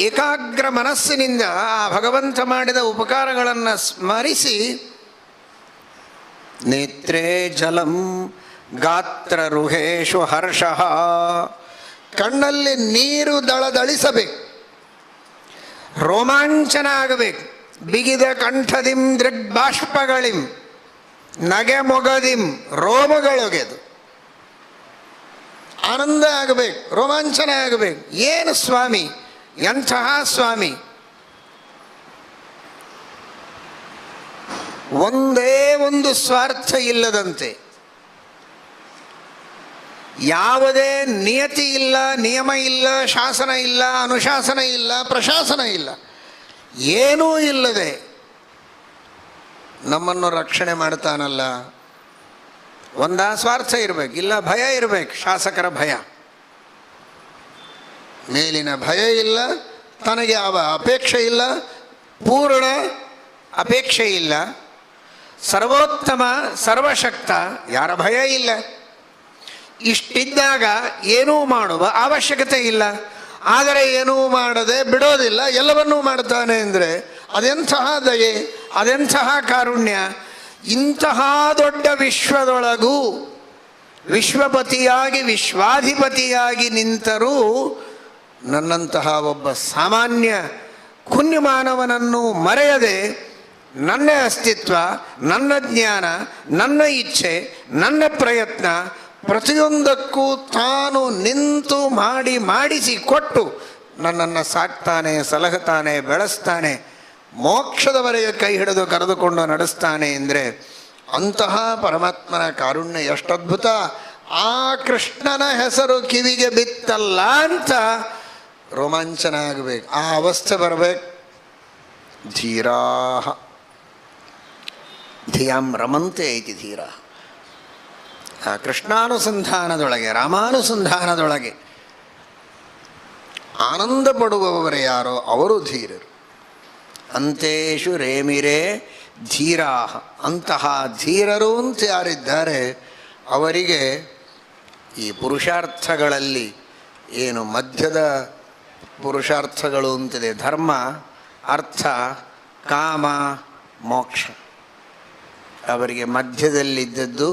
ಏಕಾಗ್ರ ಮನಸ್ಸಿನಿಂದ ಆ ಭಗವಂತ ಮಾಡಿದ ಉಪಕಾರಗಳನ್ನು ಸ್ಮರಿಸಿ, ನೇತ್ರೇ ಜಲಂ ಗಾತ್ರ ರುಹೇಶು ಹರ್ಷಃ, ಕಣ್ಣಲ್ಲಿ ನೀರು ದಳದಳಿಸಬೇಕು, ರೋಮಾಂಚನ ಆಗಬೇಕು. ಬಿಗಿದ ಕಂಠದಿಂ ದೃಗ್ಬಾಷ್ಪಗಳಿಂ, ನಗೆ ಮೊಗದಿಂ, ರೋಮಗಳೊಗೆದು ಆನಂದ ಆಗಬೇಕು, ರೋಮಾಂಚನ ಆಗಬೇಕು. ಏನು ಸ್ವಾಮಿ, ಎಂತಹ ಸ್ವಾಮಿ! ಒಂದೇ ಒಂದು ಸ್ವಾರ್ಥ ಇಲ್ಲದಂತೆ, ಯಾವುದೇ ನಿಯತಿ ಇಲ್ಲ, ನಿಯಮ ಇಲ್ಲ, ಶಾಸನ ಇಲ್ಲ, ಅನುಶಾಸನ ಇಲ್ಲ, ಪ್ರಶಾಸನ ಇಲ್ಲ, ಏನೂ ಇಲ್ಲದೆ ನಮ್ಮನ್ನು ರಕ್ಷಣೆ ಮಾಡ್ತಾನಲ್ಲ. ಒಂದಾ ಸ್ವಾರ್ಥ ಇರಬೇಕು, ಇಲ್ಲ ಭಯ ಇರಬೇಕು, ಶಾಸಕರ ಭಯ. ಮೇಲಿನ ಭಯ ಇಲ್ಲ, ತನಗೆ ಯಾವ ಅಪೇಕ್ಷೆ ಇಲ್ಲ, ಪೂರ್ಣ ಅಪೇಕ್ಷೆ ಇಲ್ಲ, ಸರ್ವೋತ್ತಮ ಸರ್ವಶಕ್ತ, ಯಾರ ಭಯ ಇಲ್ಲ. ಇಷ್ಟಿದ್ದಾಗ ಏನೂ ಮಾಡುವ ಅವಶ್ಯಕತೆ ಇಲ್ಲ. ಆದರೆ ಏನೂ ಮಾಡದೆ ಬಿಡೋದಿಲ್ಲ, ಎಲ್ಲವನ್ನೂ ಮಾಡ್ತಾನೆ ಅಂದರೆ ಅದೆಂತಹ ದಯೆ, ಅದೆಂತಹ ಕಾರುಣ್ಯ! ಇಂತಹ ದೊಡ್ಡ ವಿಶ್ವದೊಳಗೂ ವಿಶ್ವಪತಿಯಾಗಿ ವಿಶ್ವಾಧಿಪತಿಯಾಗಿ ನಿಂತರೂ ನನ್ನಂತಹ ಒಬ್ಬ ಸಾಮಾನ್ಯ ಕುನ್ಯ ಮಾನವನನ್ನು ಮರೆಯದೆ ನನ್ನ ಅಸ್ತಿತ್ವ, ನನ್ನ ಜ್ಞಾನ, ನನ್ನ ಇಚ್ಛೆ, ನನ್ನ ಪ್ರಯತ್ನ ಪ್ರತಿಯೊಂದಕ್ಕೂ ತಾನು ನಿಂತು ಮಾಡಿಸಿ ಕೊಟ್ಟು ನನ್ನನ್ನು ಸಾಕ್ತಾನೆ, ಸಲಹುತ್ತಾನೆ, ಬೆಳೆಸ್ತಾನೆ, ಮೋಕ್ಷದವರೆಗೆ ಕೈ ಹಿಡಿದು ಕರೆದುಕೊಂಡು ನಡೆಸ್ತಾನೆ ಅಂದರೆ ಅಂತಹ ಪರಮಾತ್ಮನ ಕಾರುಣ್ಯ ಎಷ್ಟದ್ಭುತ! ಆ ಕೃಷ್ಣನ ಹೆಸರು ಕಿವಿಗೆ ಬಿತ್ತಲ್ಲ ಅಂತ ರೋಮಾಂಚನ ಆಗಬೇಕು, ಆ ಅವಸ್ಥೆ ಬರಬೇಕು. ಧೀರಾಹ ಧಿಯಾಂ ರಮಂತೆ ಐತಿ ಧೀರ. ಆ ಕೃಷ್ಣಾನುಸಂಧಾನದೊಳಗೆ, ರಾಮಾನುಸಂಧಾನದೊಳಗೆ ಆನಂದ ಪಡುವವರು ಯಾರೋ ಅವರು ಧೀರರು. ಅಂತೇಷು ರೇಮಿರೇ ಧೀರಾಹ, ಅಂತಹ ಧೀರರು ಅಂತ ಯಾರಿದ್ದಾರೆ ಅವರಿಗೆ ಈ ಪುರುಷಾರ್ಥಗಳಲ್ಲಿ ಏನು ಮಧ್ಯದ ಪುರುಷಾರ್ಥಗಳು ಅಂತಿದೆ, ಧರ್ಮ, ಅರ್ಥ, ಕಾಮ, ಮೋಕ್ಷ, ಅವರಿಗೆ ಮಧ್ಯದಲ್ಲಿದ್ದದ್ದು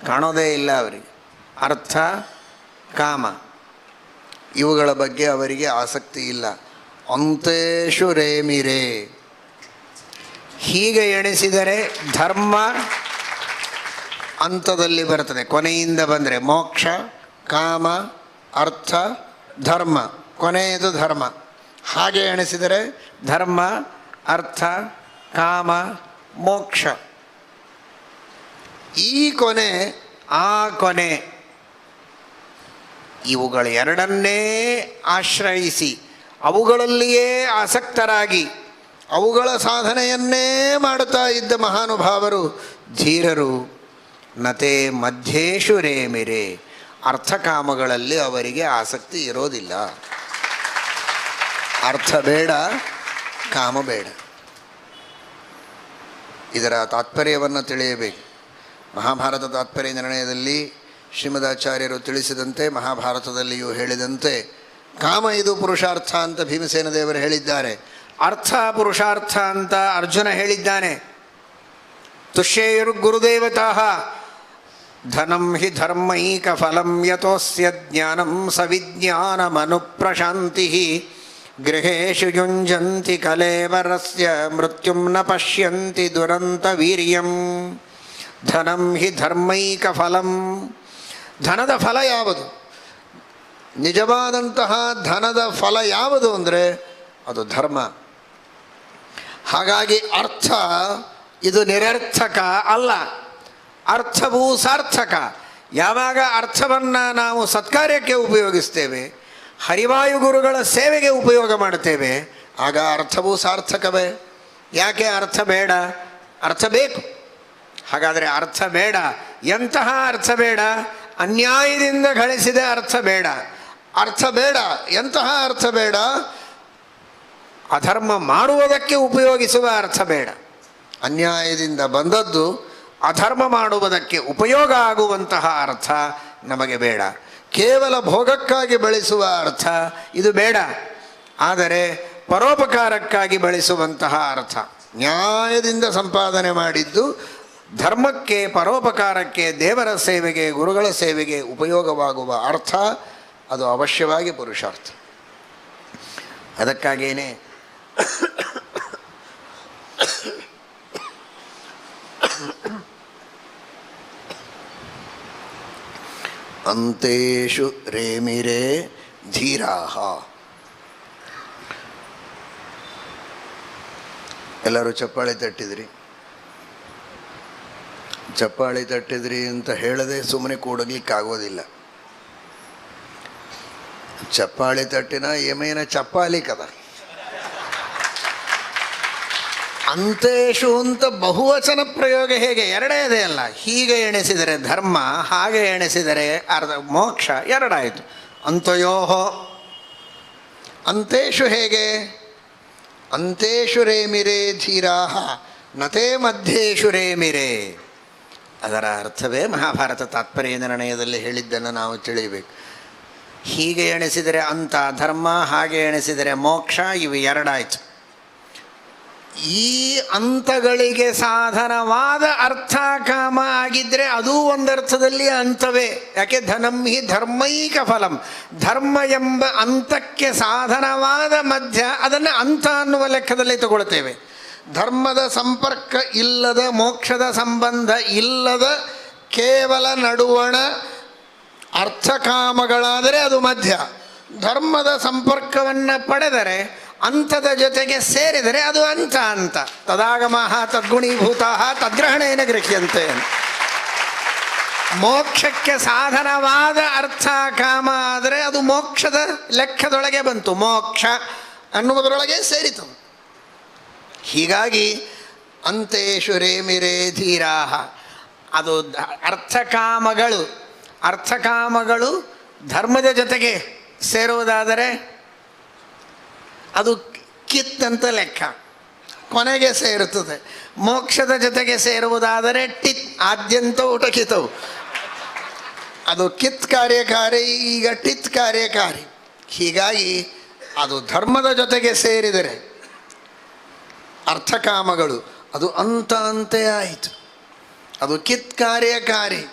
ಕಾಣೋದೇ ಇಲ್ಲ. ಅವರಿಗೆ ಅರ್ಥ, ಕಾಮ ಇವುಗಳ ಬಗ್ಗೆ ಅವರಿಗೆ ಆಸಕ್ತಿ ಇಲ್ಲ. ಅಂತೇಷು ರೇಮಿರೇ, ಹೀಗೆ ಎಣಿಸಿದರೆ ಧರ್ಮ ಅಂತದಲ್ಲಿ ಬರ್ತದೆ, ಕೊನೆಯಿಂದ ಬಂದರೆ ಮೋಕ್ಷ, ಕಾಮ, ಅರ್ಥ, ಧರ್ಮ, ಕೊನೆಯದು ಧರ್ಮ. ಹಾಗೆ ಎಣಿಸಿದರೆ ಧರ್ಮ, ಅರ್ಥ, ಕಾಮ, ಮೋಕ್ಷ. ಈ ಕೊನೆ, ಆ ಕೊನೆ, ಇವುಗಳೆರಡನ್ನೇ ಆಶ್ರಯಿಸಿ ಅವುಗಳಲ್ಲಿಯೇ ಆಸಕ್ತರಾಗಿ ಅವುಗಳ ಸಾಧನೆಯನ್ನೇ ಮಾಡುತ್ತಾ ಇದ್ದ ಮಹಾನುಭಾವರು ಧೀರರು. ನತೆ ಮಧ್ಯೇಶು ರೇಮಿರೆ, ಅರ್ಥಕಾಮಗಳಲ್ಲಿ ಅವರಿಗೆ ಆಸಕ್ತಿ ಇರೋದಿಲ್ಲ. ಅರ್ಥ ಬೇಡ, ಕಾಮ ಬೇಡ. ಇದರ ತಾತ್ಪರ್ಯವನ್ನು ತಿಳಿಯಬೇಕು. ಮಹಾಭಾರತ ತಾತ್ಪರ್ಯ ನಿರ್ಣಯದಲ್ಲಿ ಶ್ರೀಮದಾಚಾರ್ಯರು ತಿಳಿಸಿದಂತೆ, ಮಹಾಭಾರತದಲ್ಲಿಯೂ ಹೇಳಿದಂತೆ, ಕಾಮ ಇದು ಪುರುಷಾರ್ಥ ಅಂತ ಭೀಮಸೇನ ದೇವರು ಹೇಳಿದ್ದಾರೆ, ಅರ್ಥ ಪುರುಷಾರ್ಥ ಅಂತ ಅರ್ಜುನ ಹೇಳಿದ್ದಾನೆ. ತುಷ್ಯೇಯುರ್ ಗುರುದೇವತಾ ಧನಂ ಹಿ ಧರ್ಮೈಕ ಫಲಂ ಯತೋಸ್ಯ ಜ್ಞಾನಂ ಸವಿಜ್ಞಾನಮನುಪ್ರಶಾಂತಿ ಗೃಹೇಶು ಯುಂಜಂತಿ ಕಲೇವರಸ್ಯ ಮೃತ್ಯುಂ ನ ಪಶ್ಯಂತಿ ದುರಂತ ವೀರ್ಯಂ. ಧನಂ ಹಿ ಧರ್ಮೈಕ ಫಲಂ, ಧನದ ಫಲ ಯಾವುದು? ನಿಜವಾದಂತಹ ಧನದ ಫಲ ಯಾವುದು ಅಂದರೆ ಅದು ಧರ್ಮ. ಹಾಗಾಗಿ ಅರ್ಥ ಇದು ನಿರರ್ಥಕ ಅಲ್ಲ, ಅರ್ಥವೂ ಸಾರ್ಥಕ. ಯಾವಾಗ ಅರ್ಥವನ್ನು ನಾವು ಸತ್ಕಾರ್ಯಕ್ಕೆ ಉಪಯೋಗಿಸ್ತೇವೆ, ಹರಿವಾಯು ಗುರುಗಳ ಸೇವೆಗೆ ಉಪಯೋಗ ಮಾಡ್ತೇವೆ, ಆಗ ಅರ್ಥವೂ ಸಾರ್ಥಕವೇ. ಯಾಕೆ ಅರ್ಥ ಬೇಡ? ಅರ್ಥ ಬೇಕು. ಹಾಗಾದರೆ ಅರ್ಥ ಬೇಡ. ಎಂತಹ ಅರ್ಥ ಬೇಡ? ಅನ್ಯಾಯದಿಂದ ಗಳಿಸಿದ ಅರ್ಥ ಬೇಡ. ಅರ್ಥ ಬೇಡ. ಎಂತಹ ಅರ್ಥ ಬೇಡ? ಅಧರ್ಮ ಮಾಡುವುದಕ್ಕೆ ಉಪಯೋಗಿಸುವ ಅರ್ಥ ಬೇಡ. ಅನ್ಯಾಯದಿಂದ ಬಂದದ್ದು ಅಧರ್ಮ ಮಾಡುವುದಕ್ಕೆ ಉಪಯೋಗ ಆಗುವಂತಹ ಅರ್ಥ ನಮಗೆ ಬೇಡ. ಕೇವಲ ಭೋಗಕ್ಕಾಗಿ ಬಳಸುವ ಅರ್ಥ ಇದು ಬೇಡ. ಆದರೆ ಪರೋಪಕಾರಕ್ಕಾಗಿ ಬಳಸುವಂತಹ ಅರ್ಥ, ನ್ಯಾಯದಿಂದ ಸಂಪಾದನೆ ಮಾಡಿದ್ದು ಧರ್ಮಕ್ಕೆ, ಪರೋಪಕಾರಕ್ಕೆ, ದೇವರ ಸೇವೆಗೆ, ಗುರುಗಳ ಸೇವೆಗೆ ಉಪಯೋಗವಾಗುವ ಅರ್ಥ, ಅದು ಅವಶ್ಯವಾಗಿ ಪುರುಷಾರ್ಥ. ಅದಕ್ಕಾಗೇನೆ ಅಂತೇಷು ರೇಮಿರೇ ಧೀರಾಹ. ಎಲ್ಲರೂ ಚಪ್ಪಾಳೆ ತಟ್ಟಿದ್ರಿ. ಚಪ್ಪಾಳೆ ತಟ್ಟಿದ್ರಿ ಅಂತ ಹೇಳದೆ ಸುಮ್ಮನೆ ಕೂಡಲಿಕ್ಕಾಗೋದಿಲ್ಲ. ಚಪ್ಪಾಳೆ ತಟ್ಟಿನ ಏಮೇನ ಚಪ್ಪಾಲಿ ಕದ. ಅಂತೇಷು ಅಂತ ಬಹುವಚನ ಪ್ರಯೋಗ ಹೇಗೆ? ಎರಡೇ ಇದೆ ಅಲ್ಲ. ಹೀಗೆ ಎಣಿಸಿದರೆ ಧರ್ಮ, ಹಾಗೆ ಎಣಿಸಿದರೆ ಮೋಕ್ಷ, ಎರಡಾಯಿತು. ಅಂತಯೋಹೋ. ಅಂತೇಷು ಹೇಗೆ? ಅಂತೇಷು ರೇಮಿರೇ ಧೀರಾಹ ನತೇ ಮಧ್ಯೇಷು ರೇಮಿರೇ. ಅದರ ಅರ್ಥವೇ ಮಹಾಭಾರತ ತಾತ್ಪರ್ಯ ನಿರ್ಣಯದಲ್ಲಿ ಹೇಳಿದ್ದನ್ನು ನಾವು ತಿಳಿಯಬೇಕು. ಹೀಗೆ ಎಣಿಸಿದರೆ ಅಂತ ಧರ್ಮ, ಹಾಗೆ ಎಣಿಸಿದರೆ ಮೋಕ್ಷ, ಇವು ಎರಡಾಯಿತು. ಈ ಅಂತಗಳಿಗೆ ಸಾಧನವಾದ ಅರ್ಥ ಕಾಮ ಆಗಿದ್ದರೆ ಅದೂ ಒಂದರ್ಥದಲ್ಲಿ ಅಂತವೇ. ಯಾಕೆ? ಧನಂ ಹಿ ಧರ್ಮೈಕ ಫಲಂ. ಧರ್ಮ ಎಂಬ ಅಂತಕ್ಕೆ ಸಾಧನವಾದ ಮಧ್ಯ, ಅದನ್ನು ಅಂತ ಅನ್ನುವ ಲೆಕ್ಕದಲ್ಲಿ ತಗೊಳ್ತೇವೆ. ಧರ್ಮದ ಸಂಪರ್ಕ ಇಲ್ಲದ, ಮೋಕ್ಷದ ಸಂಬಂಧ ಇಲ್ಲದ ಕೇವಲ ನಡುವಣ ಅರ್ಥಕಾಮಗಳಾದರೆ ಅದು ಮಧ್ಯ. ಧರ್ಮದ ಸಂಪರ್ಕವನ್ನು ಪಡೆದರೆ, ಅಂತದ ಜೊತೆಗೆ ಸೇರಿದರೆ ಅದು ಅಂತ. ಅಂತ ತದಾಗಮಃ ತದ್ಗುಣೀಭೂತಃ ತದ್ಗ್ರಹಣೇನ ಗೃಹ್ಯಂತೆ. ಮೋಕ್ಷಕ್ಕೆ ಸಾಧನವಾದ ಅರ್ಥ ಕಾಮ ಆದರೆ ಅದು ಮೋಕ್ಷದ ಲೆಕ್ಕದೊಳಗೆ ಬಂತು, ಮೋಕ್ಷ ಅನ್ನುವುದರೊಳಗೆ ಸೇರಿತು. ಹೀಗಾಗಿ ಅಂತೇಷು ರೇಮಿರೇ ಧೀರಾಹ. ಅದು ಅರ್ಥಕಾಮಗಳು. ಅರ್ಥಕಾಮಗಳು ಧರ್ಮದ ಜೊತೆಗೆ ಸೇರುವುದಾದರೆ ಅದು ಕಿತ್ ಅಂತ ಲೆಕ್ಕ, ಕೊನೆಗೆ ಸೇರುತ್ತದೆ. ಮೋಕ್ಷದ ಜೊತೆಗೆ ಸೇರುವುದಾದರೆ ಟಿತ್, ಆದ್ಯಂತ ಊಟಕಿತವು. ಅದು ಕಿತ್ ಕಾರ್ಯಕಾರಿ, ಈಗ ಟಿತ್ ಕಾರ್ಯಕಾರಿ. ಹೀಗಾಗಿ ಅದು ಧರ್ಮದ ಜೊತೆಗೆ ಸೇರಿದರೆ ಅರ್ಥಕಾಮಗಳು ಅದು ಅಂತ ಅಂತೆ ಆಯಿತು. ಅದು ಕಿತ್ ಕಾರ್ಯಕಾರಿ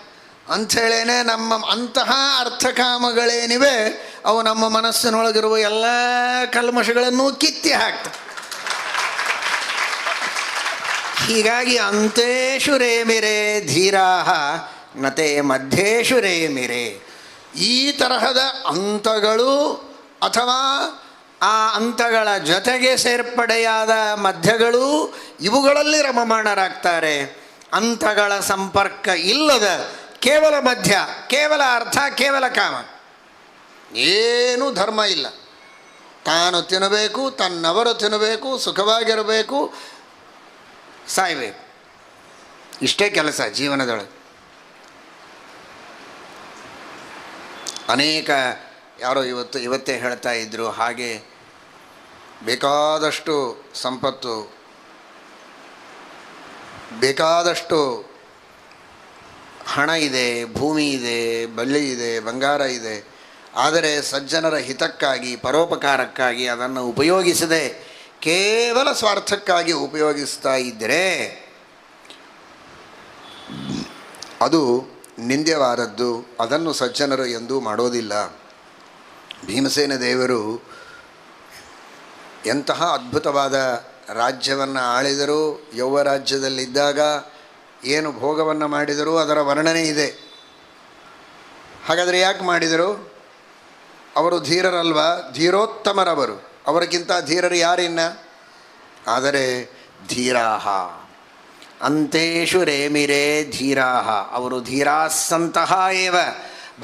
ಅಂಥೇಳೇನೆ ನಮ್ಮ ಅಂತಹ ಅರ್ಥಕಾಮಗಳೇನಿವೆ ಅವು ನಮ್ಮ ಮನಸ್ಸಿನೊಳಗಿರುವ ಎಲ್ಲ ಕಲ್ಮಶಗಳನ್ನು ಕಿತ್ತಿ ಹಾಕ್ತವೆ. ಹೀಗಾಗಿ ಅಂತೇಷು ರೇಮಿರೇ ಧೀರಾಹ ನತೇ ಮಧ್ಯೇಷು ರೇಮಿರೇ. ಈ ತರಹದ ಅಂತಗಳು ಅಥವಾ ಆ ಅಂತಗಳ ಜೊತೆಗೆ ಸೇರ್ಪಡೆಯಾದ ಮಧ್ಯಗಳು, ಇವುಗಳಲ್ಲಿ ರಮಮಾಣರಾಗ್ತಾರೆ. ಅಂತಗಳ ಸಂಪರ್ಕ ಇಲ್ಲದ ಕೇವಲ ಮಧ್ಯ, ಕೇವಲ ಅರ್ಥ, ಕೇವಲ ಕಾಮ, ಏನೂ ಧರ್ಮ ಇಲ್ಲ. ತಾನು ತಿನ್ನಬೇಕು, ತನ್ನವರು ತಿನ್ನಬೇಕು, ಸುಖವಾಗಿರಬೇಕು, ಸಾಯಬೇಕು, ಇಷ್ಟೇ ಕೆಲಸ ಜೀವನದೊಳಗೆ. ಅನೇಕ ಯಾರೋ ಇವತ್ತೇ ಹೇಳ್ತಾ ಇದ್ದರು, ಹಾಗೆ ಬೇಕಾದಷ್ಟು ಸಂಪತ್ತು, ಬೇಕಾದಷ್ಟು ಹಣ ಇದೆ, ಭೂಮಿ ಇದೆ, ಬಳ್ಳಿ ಇದೆ, ಬಂಗಾರ ಇದೆ, ಆದರೆ ಸಜ್ಜನರ ಹಿತಕ್ಕಾಗಿ, ಪರೋಪಕಾರಕ್ಕಾಗಿ ಅದನ್ನು ಉಪಯೋಗಿಸದೆ ಕೇವಲ ಸ್ವಾರ್ಥಕ್ಕಾಗಿ ಉಪಯೋಗಿಸ್ತಾ ಇದ್ದರೆ ಅದು ನಿಂದ್ಯವಾದದ್ದು. ಅದನ್ನು ಸಜ್ಜನರು ಎಂದೂ ಮಾಡೋದಿಲ್ಲ. ಭೀಮಸೇನ ದೇವರು ಎಂತಹ ಅದ್ಭುತವಾದ ರಾಜ್ಯವನ್ನು ಆಳಿದರು. ಯೌವ ರಾಜ್ಯದಲ್ಲಿದ್ದಾಗ ಏನು ಭೋಗವನ್ನು ಮಾಡಿದರೂ ಅದರ ವರ್ಣನೆ ಇದೆ. ಹಾಗಾದರೆ ಯಾಕೆ ಮಾಡಿದರು? ಅವರು ಧೀರರಲ್ವ, ಧೀರೋತ್ತಮರವರು, ಅವರಿಗಿಂತ ಧೀರರು ಯಾರಿನ್ನ? ಆದರೆ ಧೀರಾಹ. ಅಂತೇಷು ರೇಮಿರೇ ಧೀರಾಹ. ಅವರು ಧೀರಾಸ್ಸಂತಹ ಏವ.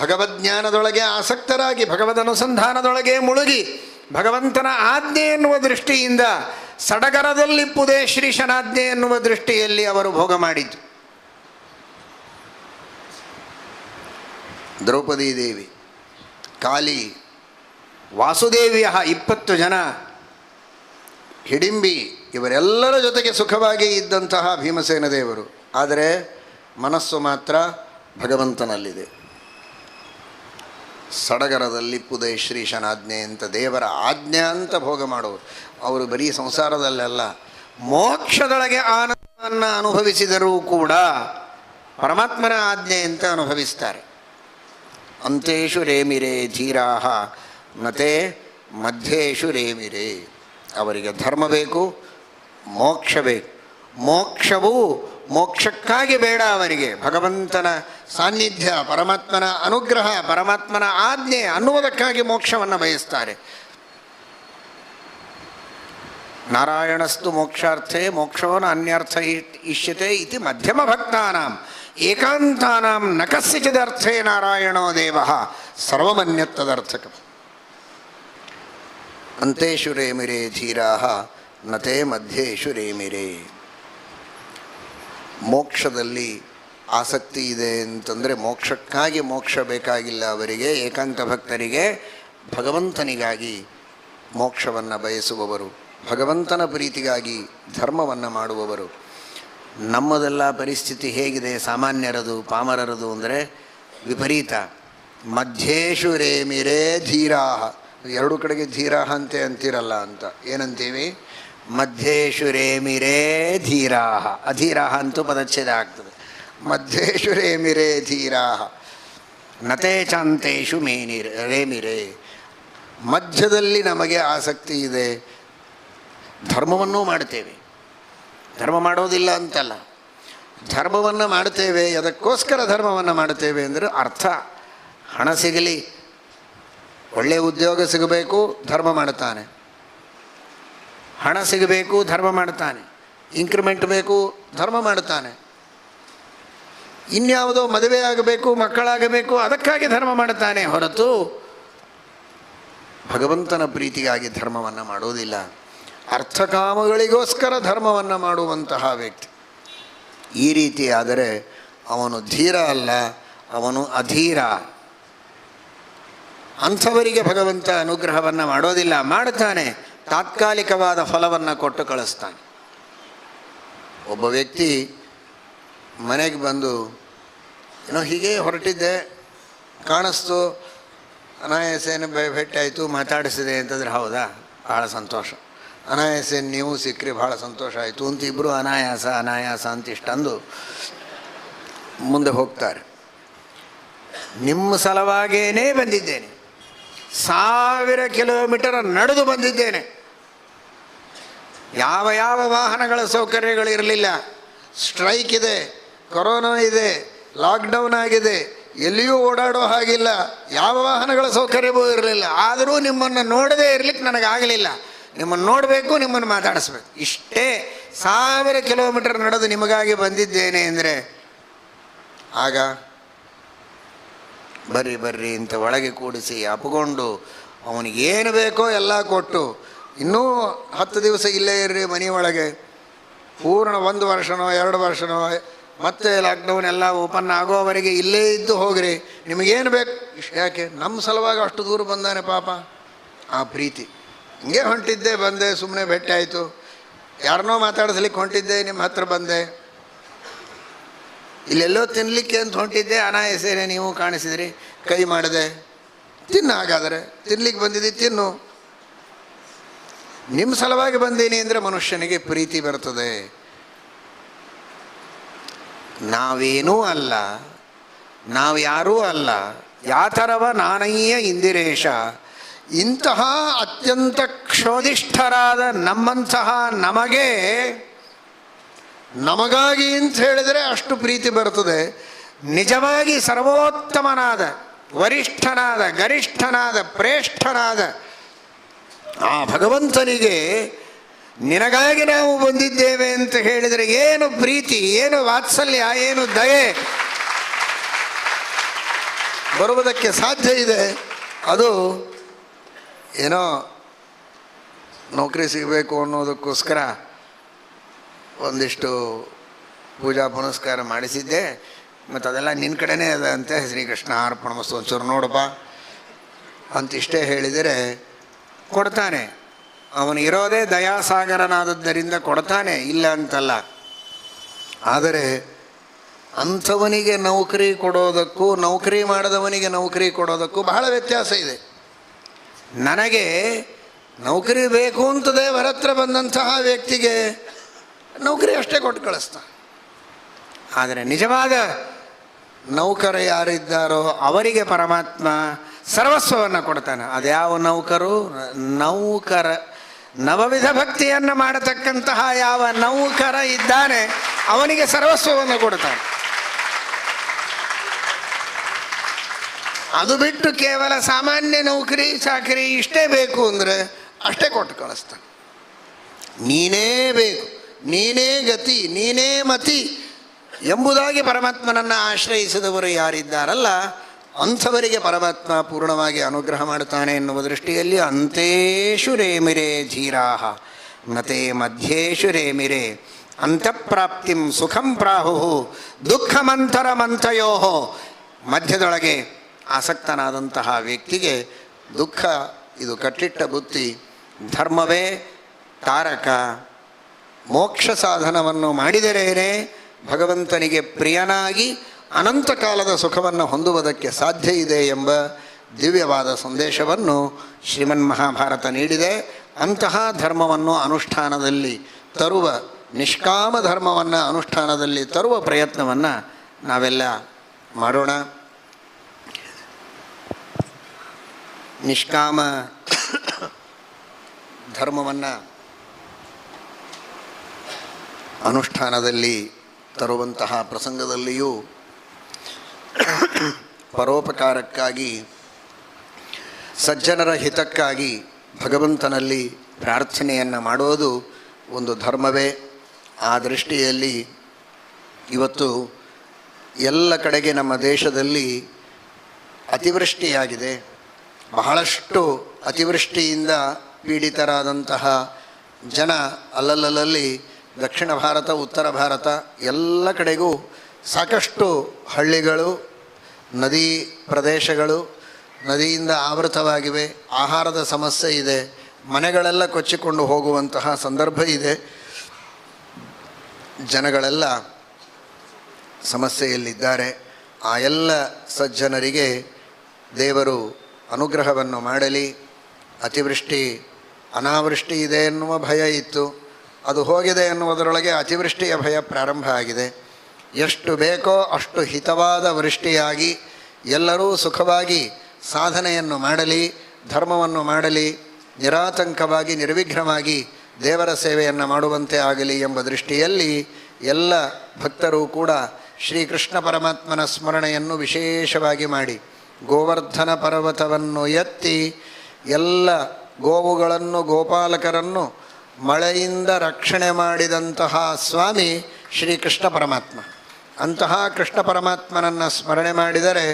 ಭಗವದ್ಜ್ಞಾನದೊಳಗೆ ಆಸಕ್ತರಾಗಿ ಭಗವದನುಸಂಧಾನದೊಳಗೆ ಮುಳುಗಿ ಭಗವಂತನ ಆಜ್ಞೆ ಎನ್ನುವ ದೃಷ್ಟಿಯಿಂದ ಸಡಗರದಲ್ಲಿಪ್ಪುದೇ ಶ್ರೀಶನಾಜ್ಞೆ ಎನ್ನುವ ದೃಷ್ಟಿಯಲ್ಲಿ ಅವರು ಭೋಗ ಮಾಡಿದ್ದು. ದ್ರೌಪದೀ ದೇವಿ, ಕಾಳಿ, ವಾಸುದೇವಿಯ 20 ಜನ, ಹಿಡಿಂಬಿ, ಇವರೆಲ್ಲರ ಜೊತೆಗೆ ಸುಖವಾಗಿ ಇದ್ದಂತಹ ಭೀಮಸೇನ ದೇವರು. ಆದರೆ ಮನಸ್ಸು ಮಾತ್ರ ಭಗವಂತನಲ್ಲಿದೆ. ಸಡಗರದಲ್ಲಿಪ್ಪುದೇ ಶ್ರೀಶನಾಜ್ಞೆ ಅಂತ ದೇವರ ಆಜ್ಞೆ ಅಂತ ಭೋಗ ಮಾಡೋರು. ಅವರು ಬರೀ ಸಂಸಾರದಲ್ಲೆಲ್ಲ ಮೋಕ್ಷದೊಳಗೆ ಆನಂದವನ್ನು ಅನುಭವಿಸಿದರೂ ಕೂಡ ಪರಮಾತ್ಮನ ಆಜ್ಞೆ ಅಂತ ಅನುಭವಿಸ್ತಾರೆ. ಅಂತೇಷು ರೇಮಿರೇ ಧೀರಾಹ ನತೆ ಮಧ್ಯೇಶು ರೇಮಿರೇ. ಅವರಿಗೆ ಧರ್ಮ ಬೇಕು, ಮೋಕ್ಷ ಬೇಕು. ಮೋಕ್ಷವು ಮೋಕ್ಷಕ್ಕಾಗಿ ಬೇಡ ಅವರಿಗೆ, ಭಗವಂತನ ಸಾನ್ನಿಧ್ಯ, ಪರಮಾತ್ಮನ ಅನುಗ್ರಹ, ಪರಮಾತ್ಮನ ಆಜ್ಞೆ ಅನ್ನುವುದಕ್ಕಾಗಿ ಮೋಕ್ಷವನ್ನು ಬಯಸ್ತಾರೆ. ನಾರಾಯಣಸ್ತು ಮೋಕ್ಷಾರ್ಥೇ ಮೋಕ್ಷವನ ಅನ್ಯರ್ಥ ಇಷ್ಯತೆ ಇತಿ ಮಧ್ಯಮ ಭಕ್ತಾನಾಂ ಏಕಾಂತಾನಾಂ ನ ಕಸ್ಯಚಿದರ್ಥೇ ನಾರಾಯಣೋ ದೇವಃ ಸರ್ವಮನ್ಯತ್ತದರ್ಥಕಂ. ಅಂತೇಷು ರೇಮಿರೇ ಧೀರಾಹ ನತೆ ಮಧ್ಯೇಷು ರೇಮಿರೇ. ಮೋಕ್ಷದಲ್ಲಿ ಆಸಕ್ತಿ ಇದೆ ಅಂತಂದರೆ ಮೋಕ್ಷಕ್ಕಾಗಿ ಮೋಕ್ಷ ಬೇಕಾಗಿಲ್ಲ ಅವರಿಗೆ. ಏಕಾಂತ ಭಕ್ತರಿಗೆ ಭಗವಂತನಿಗಾಗಿ ಮೋಕ್ಷವನ್ನು ಬಯಸುವವರು, ಭಗವಂತನ ಪ್ರೀತಿಗಾಗಿ ಧರ್ಮವನ್ನು ಮಾಡುವವರು. ನಮ್ಮದೆಲ್ಲ ಪರಿಸ್ಥಿತಿ ಹೇಗಿದೆ ಸಾಮಾನ್ಯರದು ಪಾಮರರದು ಅಂದರೆ ವಿಪರೀತ. ಮಧ್ಯೇಶು ರೇಮಿರೇ ಧೀರಾಹ. ಎರಡು ಕಡೆಗೆ ಧೀರಾಹ ಅಂತಿರಲ್ಲ ಅಂತ ಏನಂತೀವಿ? ಮಧ್ಯೇಶು ರೇಮಿರೇ ಧೀರಾಹ. ಅಧೀರಾಹ ಅಂತೂ ಪದಚ್ಛೇದ ಆಗ್ತದೆ. ಮಧ್ಯೇಶು ರೇಮಿರೇ ಧೀರಾಹ ನತೇ ಚಾಂತೇಶು ರೇಮಿರೇ. ಮಧ್ಯದಲ್ಲಿ ನಮಗೆ ಆಸಕ್ತಿ ಇದೆ, ಧರ್ಮವನ್ನೂ ಮಾಡ್ತೇವೆ. ಧರ್ಮ ಮಾಡೋದಿಲ್ಲ ಅಂತಲ್ಲ, ಧರ್ಮವನ್ನು ಮಾಡ್ತೇವೆ. ಅದಕ್ಕೋಸ್ಕರ ಧರ್ಮವನ್ನು ಮಾಡ್ತೇವೆ ಅಂದರೆ ಅರ್ಥ ಹಣ ಸಿಗಲಿ, ಒಳ್ಳೆಯ ಉದ್ಯೋಗ ಸಿಗಬೇಕು, ಧರ್ಮ ಮಾಡ್ತಾನೆ. ಹಣ ಸಿಗಬೇಕು, ಧರ್ಮ ಮಾಡ್ತಾನೆ. ಇನ್ಕ್ರಿಮೆಂಟ್ ಬೇಕು, ಧರ್ಮ ಮಾಡ್ತಾನೆ. ಇನ್ಯಾವುದೋ ಮದುವೆ ಆಗಬೇಕು, ಮಕ್ಕಳಾಗಬೇಕು, ಅದಕ್ಕಾಗಿ ಧರ್ಮ ಮಾಡ್ತಾನೆ ಹೊರತು ಭಗವಂತನ ಪ್ರೀತಿಗಾಗಿ ಧರ್ಮವನ್ನು ಮಾಡೋದಿಲ್ಲ. ಅರ್ಥಕಾಮಗಳಿಗೋಸ್ಕರ ಧರ್ಮವನ್ನು ಮಾಡುವಂತಹ ವ್ಯಕ್ತಿ. ಈ ರೀತಿ ಆದರೆ ಅವನು ಧೀರ ಅಲ್ಲ, ಅವನು ಅಧೀರ. ಅಂಥವರಿಗೆ ಭಗವಂತ ಅನುಗ್ರಹವನ್ನು ಮಾಡೋದಿಲ್ಲ. ಮಾಡ್ತಾನೆ, ತಾತ್ಕಾಲಿಕವಾದ ಫಲವನ್ನು ಕೊಟ್ಟು ಕಳಿಸ್ತಾನೆ. ಒಬ್ಬ ವ್ಯಕ್ತಿ ಮನೆಗೆ ಬಂದು ಏನೋ ಹೀಗೆ ಹೊರಟಿದ್ದೆ, ಕಾಣಿಸ್ತು, ಅನಾಯಾಸೇನ ಭೇಟಿಯಾಯಿತು, ಮಾತಾಡಿಸಿದೆ ಅಂತಂದರೆ ಹೌದಾ, ಭಾಳ ಸಂತೋಷ. ಅನಾಯಾಸೇನ ನೀವು ಸಿಕ್ಕರೆ ಭಾಳ ಸಂತೋಷ ಆಯಿತು ಅಂತ ಇಬ್ಬರು ಅನಾಯಾಸ ಅನಾಯಾಸ ಅಂತ ಇಷ್ಟಂದು ಮುಂದೆ ಹೋಗ್ತಾರೆ. ನಿಮ್ಮ ಸಲುವಾಗೇನೇ ಬಂದಿದ್ದೇನೆ, 1000 ಕಿಲೋಮೀಟರ್ ನಡೆದು ಬಂದಿದ್ದೇನೆ. ಯಾವ ಯಾವ ವಾಹನಗಳ ಸೌಕರ್ಯಗಳಿರಲಿಲ್ಲ, ಸ್ಟ್ರೈಕ್ ಇದೆ, ಕೊರೋನಾ ಇದೆ, ಲಾಕ್ಡೌನ್ ಆಗಿದೆ, ಎಲ್ಲಿಯೂ ಓಡಾಡೋ ಹಾಗಿಲ್ಲ, ಯಾವ ವಾಹನಗಳ ಸೌಕರ್ಯವೂ ಇರಲಿಲ್ಲ. ಆದರೂ ನಿಮ್ಮನ್ನು ನೋಡದೇ ಇರಲಿಕ್ಕೆ ನನಗಾಗಲಿಲ್ಲ. ನಿಮ್ಮನ್ನು ನೋಡಬೇಕು, ನಿಮ್ಮನ್ನು ಮಾತಾಡಿಸ್ಬೇಕು. ಇಷ್ಟೇ 1000 ಕಿಲೋಮೀಟರ್ ನಡೆದು ನಿಮಗಾಗಿ ಬಂದಿದ್ದೇನೆ ಅಂದರೆ ಆಗ ಬರ್ರಿ ಬರ್ರಿ ಅಂತ ಒಳಗೆ ಕೂಡಿಸಿ ಅಪ್ಕೊಂಡು ಅವನಿಗೇನು ಬೇಕೋ ಎಲ್ಲ ಕೊಟ್ಟು, ಇನ್ನೂ 10 ದಿವಸ ಇಲ್ಲೇ ಇರ್ರಿ ಮನೆಯೊಳಗೆ, ಪೂರ್ಣ 1 ವರ್ಷನೋ 2 ವರ್ಷನೋ ಮತ್ತೆ ಲಾಕ್ಡೌನ್ ಎಲ್ಲ ಓಪನ್ ಆಗೋವರೆಗೆ ಇಲ್ಲೇ ಇದ್ದು ಹೋಗ್ರಿ, ನಿಮಗೇನು ಬೇಕು ಇಷ್ಟು. ಯಾಕೆ? ನಮ್ಮ ಸಲುವಾಗಿ ಅಷ್ಟು ದೂರ ಬಂದಾನೆ ಪಾಪ. ಆ ಪ್ರೀತಿ. ಹಿಂಗೆ ಹೊಂಟಿದ್ದೆ, ಬಂದೆ, ಸುಮ್ಮನೆ ಭೇಟಿ ಆಯಿತು, ಯಾರನ್ನೋ ಮಾತಾಡಿಸ್ಲಿಕ್ಕೆ ಹೊಂಟಿದ್ದೆ, ನಿಮ್ಮ ಹತ್ರ ಬಂದೆ, ಇಲ್ಲೆಲ್ಲೋ ತಿನ್ನಲಿಕ್ಕೆ ಅಂತ ಹೊಂಟಿದ್ದೆ, ಅನಾಯಾಸೇನೆ ನೀವು ಕಾಣಿಸಿದ್ರಿ, ಕೈ ಮಾಡಿದೆ, ತಿನ್ನು. ಹಾಗಾದರೆ ತಿನ್ಲಿಕ್ಕೆ ಬಂದಿದ್ದಿ, ತಿನ್ನು. ನಿಮ್ಮ ಸಲುವಾಗಿ ಬಂದೀನಿ ಅಂದರೆ ಮನುಷ್ಯನಿಗೆ ಪ್ರೀತಿ ಬರ್ತದೆ. ನಾವೇನೂ ಅಲ್ಲ, ನಾವು ಯಾರೂ ಅಲ್ಲ, ಯಾತರವ ನಾನಯ್ಯ ಇಂದಿರೇಶ. ಇಂತಹ ಅತ್ಯಂತ ಕ್ಷೋಧಿಷ್ಠರಾದ ನಮ್ಮಂತಹ ನಮಗಾಗಿ ಅಂತ ಹೇಳಿದರೆ ಅಷ್ಟು ಪ್ರೀತಿ ಬರ್ತದೆ. ನಿಜವಾಗಿ ಸರ್ವೋತ್ತಮನಾದ, ವರಿಷ್ಠನಾದ, ಗರಿಷ್ಠನಾದ, ಪ್ರೇಷ್ಠನಾದ ಆ ಭಗವಂತನಿಗೆ ನಿನಗಾಗಿ ನಾವು ಬಂದಿದ್ದೇವೆ ಅಂತ ಹೇಳಿದರೆ ಏನು ಪ್ರೀತಿ, ಏನು ವಾತ್ಸಲ್ಯ, ಏನು ದಯೆ ಬರುವುದಕ್ಕೆ ಸಾಧ್ಯ ಇದೆ. ಅದು ಏನೋ ನೌಕರಿ ಸಿಗಬೇಕು ಅನ್ನೋದಕ್ಕೋಸ್ಕರ ಒಂದಿಷ್ಟು ಪೂಜಾ ಪುನಸ್ಕಾರ ಮಾಡಿಸಿದ್ದೆ, ಮತ್ತು ಅದೆಲ್ಲ ನಿನ್ನ ಕಡೆನೇ ಅದ ಅಂತೆ, ಶ್ರೀಕೃಷ್ಣ ಅರ್ಪಣಮಸ್ತು ಒಂಚೂರು ನೋಡಪ್ಪ ಅಂತಿಷ್ಟೇ ಹೇಳಿದರೆ ಕೊಡ್ತಾನೆ. ಅವನು ಇರೋದೇ ದಯಾಸಾಗರನಾದದ್ದರಿಂದ ಕೊಡ್ತಾನೆ, ಇಲ್ಲ ಅಂತಲ್ಲ. ಆದರೆ ಅಂಥವನಿಗೆ ನೌಕರಿ ಕೊಡೋದಕ್ಕೂ ನೌಕರಿ ಮಾಡದವನಿಗೆ ನೌಕರಿ ಕೊಡೋದಕ್ಕೂ ಬಹಳ ವ್ಯತ್ಯಾಸ ಇದೆ. ನನಗೆ ನೌಕರಿ ಬೇಕು ಅಂತ ದೇವರ ಹತ್ರ ಬಂದಂತಹ ವ್ಯಕ್ತಿಗೆ ನೌಕರಿ ಅಷ್ಟೇ ಕೊಟ್ಟು ಕಳಿಸ್ತಾನೆ. ಆದರೆ ನಿಜವಾದ ನೌಕರ ಯಾರಿದ್ದಾರೋ ಅವರಿಗೆ ಪರಮಾತ್ಮ ಸರ್ವಸ್ವವನ್ನು ಕೊಡ್ತಾನೆ. ಅದ್ಯಾವ ನೌಕರು? ನೌಕರ ನವವಿಧ ಭಕ್ತಿಯನ್ನು ಮಾಡತಕ್ಕಂತಹ ಯಾವ ನೌಕರ ಇದ್ದಾನೆ ಅವನಿಗೆ ಸರ್ವಸ್ವವನ್ನು ಕೊಡ್ತಾನೆ. ಅದು ಬಿಟ್ಟು ಕೇವಲ ಸಾಮಾನ್ಯ ನೌಕರಿ ಚಾಕರಿ ಇಷ್ಟೇ ಬೇಕು ಅಂದರೆ ಅಷ್ಟೇ ಕೊಟ್ಟು ಕಳಿಸ್ತಾನೆ. ನೀನೇ ಬೇಕು, ನೀನೇ ಗತಿ, ನೀನೇ ಮತಿ ಎಂಬುದಾಗಿ ಪರಮಾತ್ಮನನ್ನು ಆಶ್ರಯಿಸಿದವರು ಯಾರಿದ್ದಾರಲ್ಲ ಅಂಥವರಿಗೆ ಪರಮಾತ್ಮ ಪೂರ್ಣವಾಗಿ ಅನುಗ್ರಹ ಮಾಡ್ತಾನೆ ಎನ್ನುವ ದೃಷ್ಟಿಯಲ್ಲಿ ಅಂತೇಷು ರೇಮಿರೇ ಧೀರಾಹ ನತೆ ಮಧ್ಯೇಶು ರೇಮಿರೇ ಅಂತಃಪ್ರಾಪ್ತಿಂ ಸುಖಂ ಪ್ರಾಹು ದುಃಖಮಂತರಮಂತಯೋ. ಮಧ್ಯದೊಳಗೆ ಆಸಕ್ತನಾದಂತಹ ವ್ಯಕ್ತಿಗೆ ದುಃಖ ಇದು ಕಟ್ಟಿಟ್ಟ ಬುತ್ತಿ. ಧರ್ಮವೇ ತಾರಕ. ಮೋಕ್ಷ ಸಾಧನವನ್ನು ಮಾಡಿದರೇನೆ ಭಗವಂತನಿಗೆ ಪ್ರಿಯನಾಗಿ ಅನಂತ ಕಾಲದ ಸುಖವನ್ನು ಹೊಂದುವುದಕ್ಕೆ ಸಾಧ್ಯ ಇದೆ ಎಂಬ ದಿವ್ಯವಾದ ಸಂದೇಶವನ್ನು ಶ್ರೀಮನ್ಮಹಾಭಾರತ ನೀಡಿದೆ. ಅಂತಹ ಧರ್ಮವನ್ನು ಅನುಷ್ಠಾನದಲ್ಲಿ ತರುವ, ನಿಷ್ಕಾಮ ಧರ್ಮವನ್ನು ಅನುಷ್ಠಾನದಲ್ಲಿ ತರುವ ಪ್ರಯತ್ನವನ್ನು ನಾವೆಲ್ಲ ಮಾಡೋಣ. ನಿಷ್ಕಾಮ ಧರ್ಮವನ್ನು ಅನುಷ್ಠಾನದಲ್ಲಿ ತರುವಂತಹ ಪ್ರಸಂಗದಲ್ಲಿಯೂ ಪರೋಪಕಾರಕ್ಕಾಗಿ, ಸಜ್ಜನರ ಹಿತಕ್ಕಾಗಿ ಭಗವಂತನಲ್ಲಿ ಪ್ರಾರ್ಥನೆಯನ್ನು ಮಾಡೋದು ಒಂದು ಧರ್ಮವೇ. ಆ ದೃಷ್ಟಿಯಲ್ಲಿ ಇವತ್ತು ಎಲ್ಲ ಕಡೆಗೆ ನಮ್ಮ ದೇಶದಲ್ಲಿ ಅತಿವೃಷ್ಟಿಯಾಗಿದೆ. ಬಹಳಷ್ಟು ಅತಿವೃಷ್ಟಿಯಿಂದ ಪೀಡಿತರಾದಂತಹ ಜನ ಅಲ್ಲಲ್ಲಲ್ಲಿ ದಕ್ಷಿಣ ಭಾರತ, ಉತ್ತರ ಭಾರತ ಎಲ್ಲ ಕಡೆಗೂ ಸಾಕಷ್ಟು ಹಳ್ಳಿಗಳು, ನದಿ ಪ್ರದೇಶಗಳು ನದಿಯಿಂದ ಆವೃತವಾಗಿವೆ. ಆಹಾರದ ಸಮಸ್ಯೆ ಇದೆ. ಮನೆಗಳೆಲ್ಲ ಕೊಚ್ಚಿಕೊಂಡು ಹೋಗುವಂತಹ ಸಂದರ್ಭ ಇದೆ. ಜನಗಳೆಲ್ಲ ಸಮಸ್ಯೆಯಲ್ಲಿದ್ದಾರೆ. ಆ ಎಲ್ಲ ಸಜ್ಜನರಿಗೆ ದೇವರು ಅನುಗ್ರಹವನ್ನು ಮಾಡಲಿ. ಅತಿವೃಷ್ಟಿ ಅನಾವೃಷ್ಟಿ ಇದೆ ಎನ್ನುವ ಭಯ ಇತ್ತು, ಅದು ಹೋಗಿದೆ ಎನ್ನುವುದರೊಳಗೆ ಅತಿವೃಷ್ಟಿಯ ಭಯ ಪ್ರಾರಂಭ ಆಗಿದೆ. ಎಷ್ಟು ಬೇಕೋ ಅಷ್ಟು ಹಿತವಾದ ವೃಷ್ಟಿಯಾಗಿ ಎಲ್ಲರೂ ಸುಖವಾಗಿ ಸಾಧನೆಯನ್ನು ಮಾಡಲಿ, ಧರ್ಮವನ್ನು ಮಾಡಲಿ, ನಿರಾತಂಕವಾಗಿ ನಿರ್ವಿಘ್ನವಾಗಿ ದೇವರ ಸೇವೆಯನ್ನು ಮಾಡುವಂತೆ ಆಗಲಿ ಎಂಬ ದೃಷ್ಟಿಯಲ್ಲಿ ಎಲ್ಲ ಭಕ್ತರು ಕೂಡ ಶ್ರೀಕೃಷ್ಣ ಪರಮಾತ್ಮನ ಸ್ಮರಣೆಯನ್ನು ವಿಶೇಷವಾಗಿ ಮಾಡಿ, ಗೋವರ್ಧನ ಪರ್ವತವನ್ನು ಎತ್ತಿ ಎಲ್ಲ ಗೋವುಗಳನ್ನು, ಗೋಪಾಲಕರನ್ನು ಮಳೆಯಿಂದ ರಕ್ಷಣೆ ಮಾಡಿದಂತಹ ಸ್ವಾಮಿ ಶ್ರೀಕೃಷ್ಣ ಪರಮಾತ್ಮ. ಅಂತಹ ಕೃಷ್ಣ ಪರಮಾತ್ಮನನ್ನು ಸ್ಮರಣೆ ಮಾಡಿದರೆ,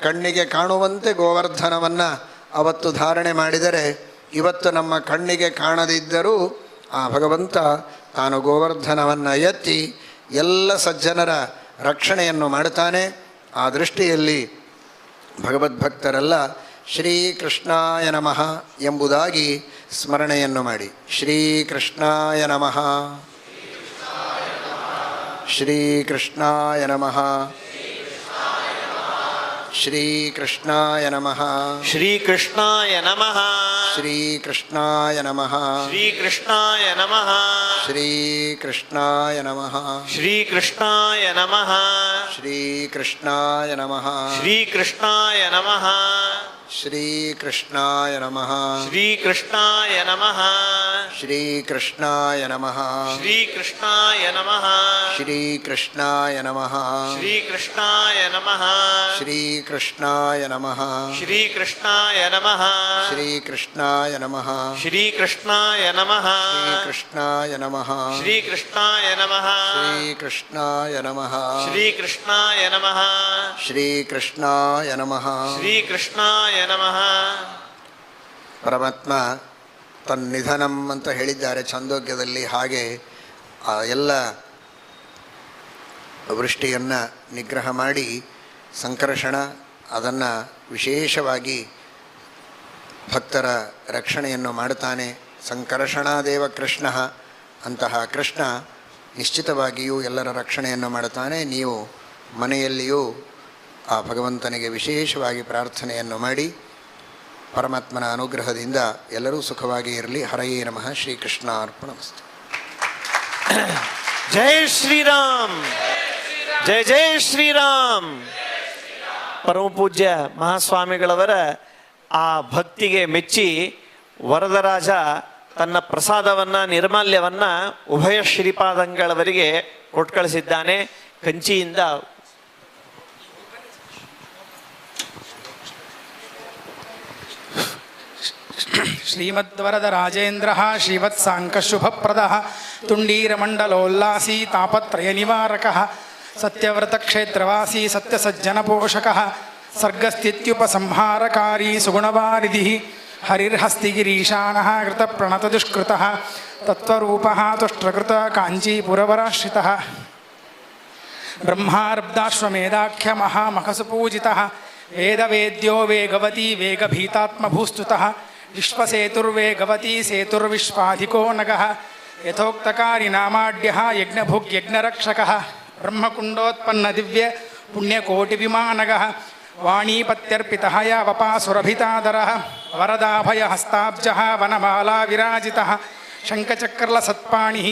ಕಣ್ಣಿಗೆ ಕಾಣುವಂತೆ ಗೋವರ್ಧನವನ್ನು ಅವತ್ತು ಧಾರಣೆ ಮಾಡಿದರೆ, ಇವತ್ತು ನಮ್ಮ ಕಣ್ಣಿಗೆ ಕಾಣದಿದ್ದರೂ ಆ ಭಗವಂತ ತಾನು ಗೋವರ್ಧನವನ್ನು ಎತ್ತಿ ಎಲ್ಲ ಸಜ್ಜನರ ರಕ್ಷಣೆಯನ್ನು ಮಾಡುತ್ತಾನೆ. ಆ ದೃಷ್ಟಿಯಲ್ಲಿ ಭಗವದ್ಭಕ್ತರೆಲ್ಲ ಶ್ರೀಕೃಷ್ಣಾಯ ನಮಃ ಎಂಬುದಾಗಿ ಸ್ಮರಣೆಯನ್ನು ಮಾಡಿ. ಶ್ರೀಕೃಷ್ಣಾಯ ನಮಃ, ಶ್ರೀಕೃಷ್ಣಾಯ ನಮಃ, ಶ್ರೀಕೃಷ್ಣಾಯ ನಮಃ, ಶ್ರೀಕೃಷ್ಣಾಯ ನಮಃ, ಶ್ರೀಕೃಷ್ಣಾಯ ನಮಃ, ಶ್ರೀಕೃಷ್ಣಾಯ ನಮಃ, ಶ್ರೀಕೃಷ್ಣಾಯ ನಮಃ, ಶ್ರೀಕೃಷ್ಣಾಯ ನಮಃ, ಶ್ರೀಕೃಷ್ಣಾಯ ನಮಃ, ಶ್ರೀಕೃಷ್ಣಾಯ ನಮಃ, ಶ್ರೀಕೃಷ್ಣಾಯ ನಮಃ, ಶ್ರೀಕೃಷ್ಣಾಯ ನಮಃ, ಶ್ರೀಕೃಷ್ಣಾಯ ನಮಃ ಶ್ರೀಕೃಷ್ಣಾಯ ನಮಃ ಶ್ರೀಕೃಷ್ಣಾಯ ನಮಃ ಶ್ರೀಕೃಷ್ಣಾಯ ನಮಃ ಶ್ರೀಕೃಷ್ಣಾಯ ನಮಃ ಶ್ರೀಕೃಷ್ಣಾಯ ನಮಃ ಶ್ರೀಕೃಷ್ಣಾಯ ನಮಃ ಶ್ರೀಕೃಷ್ಣಾಯ ನಮಃ ಶ್ರೀಕೃಷ್ಣಾಯ ನಮಃ ಶ್ರೀಕೃಷ್ಣಾಯ ನಮಃ ಶ್ರೀಕೃಷ್ಣಾಯ ನಮಃ ಶ್ರೀಕೃಷ್ಣಾಯ ನಮಃ ಶ್ರೀಕೃಷ್ಣಾಯ ನಮಃ ಶ್ರೀಕೃಷ್ಣಾಯ ನಮಃ. ಪರಮಾತ್ಮ ತನ್ನಿಧನಂ ಅಂತ ಹೇಳಿದ್ದಾರೆ ಛಂದೋಗ್ಯದಲ್ಲಿ. ಹಾಗೆ ಆ ಎಲ್ಲ ವೃಷ್ಟಿಯನ್ನು ನಿಗ್ರಹ ಮಾಡಿ ಸಂಕರ್ಷಣ ಅದನ್ನು ವಿಶೇಷವಾಗಿ ಭಕ್ತರ ರಕ್ಷಣೆಯನ್ನು ಮಾಡುತ್ತಾನೆ. ಸಂಕರ್ಷಣಾದೇವ ಕೃಷ್ಣ, ಅಂತಹ ಕೃಷ್ಣ ನಿಶ್ಚಿತವಾಗಿಯೂ ಎಲ್ಲರ ರಕ್ಷಣೆಯನ್ನು ಮಾಡುತ್ತಾನೆ. ನೀವು ಮನೆಯಲ್ಲಿಯೂ ಆ ಭಗವಂತನಿಗೆ ವಿಶೇಷವಾಗಿ ಪ್ರಾರ್ಥನೆಯನ್ನು ಮಾಡಿ ಪರಮಾತ್ಮನ ಅನುಗ್ರಹದಿಂದ ಎಲ್ಲರೂ ಸುಖವಾಗಿ ಇರಲಿ. ಹರಯೇ ನಮಃ. ಶ್ರೀಕೃಷ್ಣ ಅರ್ಪಣಮಸ್ತು. ಜೈ ಶ್ರೀರಾಮ್, ಜಯ ಜಯ ಶ್ರೀರಾಮ್. ಪರಮ ಪೂಜ್ಯ ಮಹಾಸ್ವಾಮಿಗಳವರ ಆ ಭಕ್ತಿಗೆ ಮೆಚ್ಚಿ ವರದರಾಜ ತನ್ನ ಪ್ರಸಾದವನ್ನು ನಿರ್ಮಾಲ್ಯವನ್ನು ಉಭಯ ಶ್ರೀಪಾದಂಗಳವರಿಗೆ ಕೊಟ್ಟು ಕಳಿಸಿದ್ದಾನೆ. ಕಂಚಿಯಿಂದ ಶ್ರೀಮದ್ವರದ ರಾಜೇಂದ್ರ ಶ್ರೀವತ್ಸಾಂಕಶುಭಪ್ರದ ತುಂಡೀರಮಂಡಲೋಲ್ಲಾಸೀ ತಾಪತ್ರಯ ನಿವಾರಕ ಸತ್ಯವ್ರತ ಕ್ಷೇತ್ರವಾಸಿ ಸತ್ಯಸಜ್ಜನಪೋಷಕ ಸರ್ಗಸ್ಥಿತ್ಯುಪಸಂಹಾರಕಾರಿ ಸುಗುಣವಾರಿಧಿ ಹರಿರ್ಹಸ್ತಿಗಿರೀಶಾನ ಕೃತಪ್ರಣತದುಷ್ಕೃತ ತತ್ವರೂಪ ತುಷ್ಟ್ರಕೃತ ಕಾಂಚೀಪುರವರಾಶ್ರಿತ ಬ್ರಹ್ಮಾರ್ಬ್ಧಾಶ್ವಮೇಧಾಖ್ಯ ಮಹಾಮಖಸುಪೂಜಿತ ವೇದವೇದ್ಯೋ ವೇಗವತಿ ವೇಗಭೀತಾತ್ಮಭೂಸ್ತುತಃ ವಿಶ್ವಸೇತುರ್ವೇಗವತಿ ಸೇತುರ್ವಿಶ್ವಾಧಿಕೋ ನಗಃ ಯಥೋಕ್ತಕಾರಿ ನಾಮಾಢ್ಯಃ ಯಜ್ಞಭುಗ್ಯಜ್ಞರಕ್ಷಕಃ ಬ್ರಹ್ಮಕುಂಡೋತ್ಪನ್ನ ದಿವ್ಯ ಪುಣ್ಯಕೋಟಿವಿಮಾನಗಃ ವಾಣೀಪತ್ಯರ್ಪಿತಃ ಯಾವಪಾಸುರಭಿತಾದರಃ ವರದಾಭಯಹಸ್ತಾಬ್ಜಃ ವನಮಾಲಾ ವಿರಾಜಿತಃ ಶಂಖಚಕ್ರಲಸತ್ಪಾಣಿಃ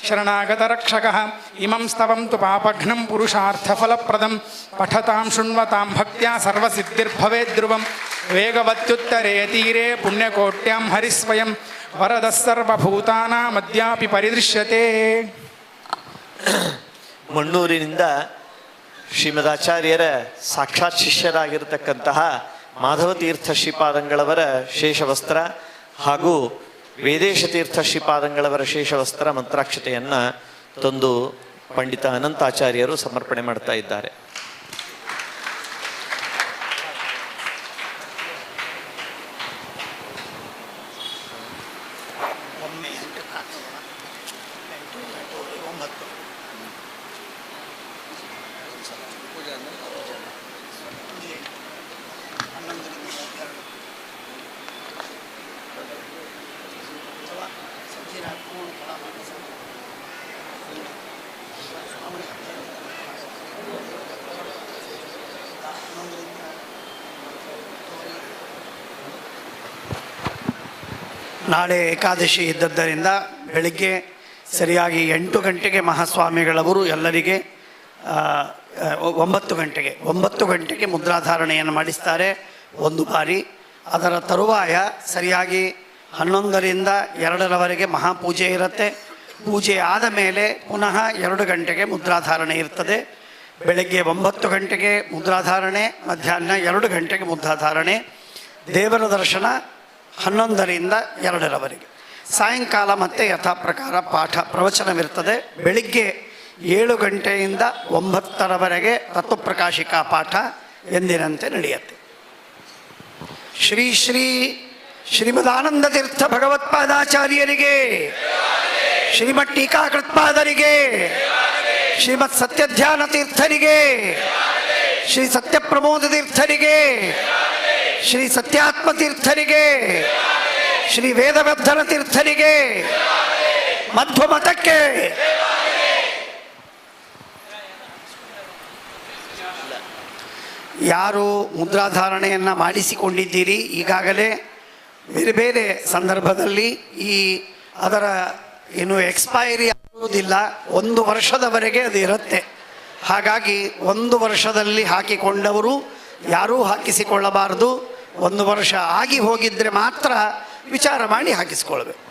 ಶರಣಾಗತರಕ್ಷಕಃ ಇಮಂ ಸ್ತವಂ ತು ಪಾಪಘ್ನಂ ಪುರುಷಾರ್ಥಫಲಪ್ರದಂ ಪಠತಾಂ ಶೃಣ್ವತಾಂ ಭಕ್ತ್ಯಾ ಸರ್ವಸಿದ್ಧಿರ್ಭವೇದ್ಧ್ರುವಂ ವೇಗವತ್ಯುತ್ತರೇ ತೀರೆ ಪುಣ್ಯಕೋಟ್ಯಾಂ ಹರಿಸ್ವಯಂ ವರದಃ ಸರ್ವಭೂತಾನಾಮದ್ಯಾಪಿ ಪರಿದೃಶ್ಯತೆ. ಮಣ್ಣೂರಿನಿಂದ ಶ್ರೀಮದಾಚಾರ್ಯರ ಸಾಕ್ಷಾತ್ ಶಿಷ್ಯರಾಗಿರ್ತಕ್ಕಂತಹ ಮಾಧವತೀರ್ಥ ಶ್ರೀಪಾದಂಗಳವರ ಶೇಷವಸ್ತ್ರ ಹಾಗೂ ವೇದೇಶತೀರ್ಥ ಶ್ರೀಪಾದಂಗಳವರ ಶೇಷವಸ್ತ್ರ ಮಂತ್ರಾಕ್ಷತೆಯನ್ನು ತಂದು ಪಂಡಿತ ಅನಂತಾಚಾರ್ಯರು ಸಮರ್ಪಣೆ ಮಾಡ್ತಾ ಇದ್ದಾರೆ. ನಾಳೆ ಏಕಾದಶಿ ಇದ್ದದ್ದರಿಂದ ಬೆಳಿಗ್ಗೆ ಸರಿಯಾಗಿ 8 ಗಂಟೆಗೆ ಮಹಾಸ್ವಾಮಿಗಳವರು ಎಲ್ಲರಿಗೆ 9 ಗಂಟೆಗೆ ಮುದ್ರಾಧಾರಣೆಯನ್ನು ಮಾಡಿಸ್ತಾರೆ ಒಂದು ಬಾರಿ. ಅದರ ತರುವಾಯ ಸರಿಯಾಗಿ 11ರಿಂದ 2ರವರೆಗೆ ಮಹಾಪೂಜೆ ಇರುತ್ತೆ. ಪೂಜೆ ಆದ ಮೇಲೆ ಪುನಃ 2 ಗಂಟೆಗೆ ಮುದ್ರಾಧಾರಣೆ ಇರ್ತದೆ. ಬೆಳಗ್ಗೆ 9 ಗಂಟೆಗೆ ಮುದ್ರಾಧಾರಣೆ, ಮಧ್ಯಾಹ್ನ 2 ಗಂಟೆಗೆ ಮುದ್ರಾಧಾರಣೆ, ದೇವರ ದರ್ಶನ 11ರಿಂದ 2ರವರೆಗೆ. ಸಾಯಂಕಾಲ ಮತ್ತೆ ಯಥಾ ಪ್ರಕಾರ ಪಾಠ ಪ್ರವಚನವಿರ್ತದೆ. ಬೆಳಿಗ್ಗೆ 7 ಗಂಟೆಯಿಂದ 9ರವರೆಗೆ ತತ್ವಪ್ರಕಾಶಿಕಾ ಪಾಠ ಎಂದಿನಂತೆ ನಡೆಯುತ್ತೆ. ಶ್ರೀ ಶ್ರೀ ಶ್ರೀಮದಾನಂದ ತೀರ್ಥ ಭಗವತ್ಪಾದಾಚಾರ್ಯರಿಗೆ, ಶ್ರೀಮತ್ ಟೀಕಾಕೃತ್ಪಾದರಿಗೆ, ಶ್ರೀಮತ್ ಸತ್ಯಧ್ಯಾನ ತೀರ್ಥರಿಗೆ, ಶ್ರೀ ಸತ್ಯಪ್ರಮೋದ ತೀರ್ಥರಿಗೆ, ಶ್ರೀ ಸತ್ಯಾತ್ಮ ತೀರ್ಥರಿಗೆ, ಶ್ರೀ ವೇದವರ್ಧನ ತೀರ್ಥರಿಗೆ, ಮಧ್ವ ಮತಕ್ಕೆ, ಯಾರು ಮುದ್ರಾಧಾರಣೆಯನ್ನು ಮಾಡಿಸಿಕೊಂಡಿದ್ದೀರಿ ಈಗಾಗಲೇ ಬೇರೆ ಬೇರೆ ಸಂದರ್ಭದಲ್ಲಿ ಅದರ ಏನು ಎಕ್ಸ್ಪೈರಿ ಆಗುವುದಿಲ್ಲ, 1 ವರ್ಷದವರೆಗೆ ಅದು ಇರುತ್ತೆ. ಹಾಗಾಗಿ 1 ವರ್ಷದಲ್ಲಿ ಹಾಕಿಕೊಂಡವರು ಯಾರೂ ಹಾಕಿಸಿಕೊಳ್ಳಬಾರದು. 1 ವರ್ಷ ಆಗಿ ಹೋಗಿದ್ದರೆ ಮಾತ್ರ ವಿಚಾರ ಮಾಡಿ ಹಾಕಿಸಿಕೊಳ್ಬೇಕು.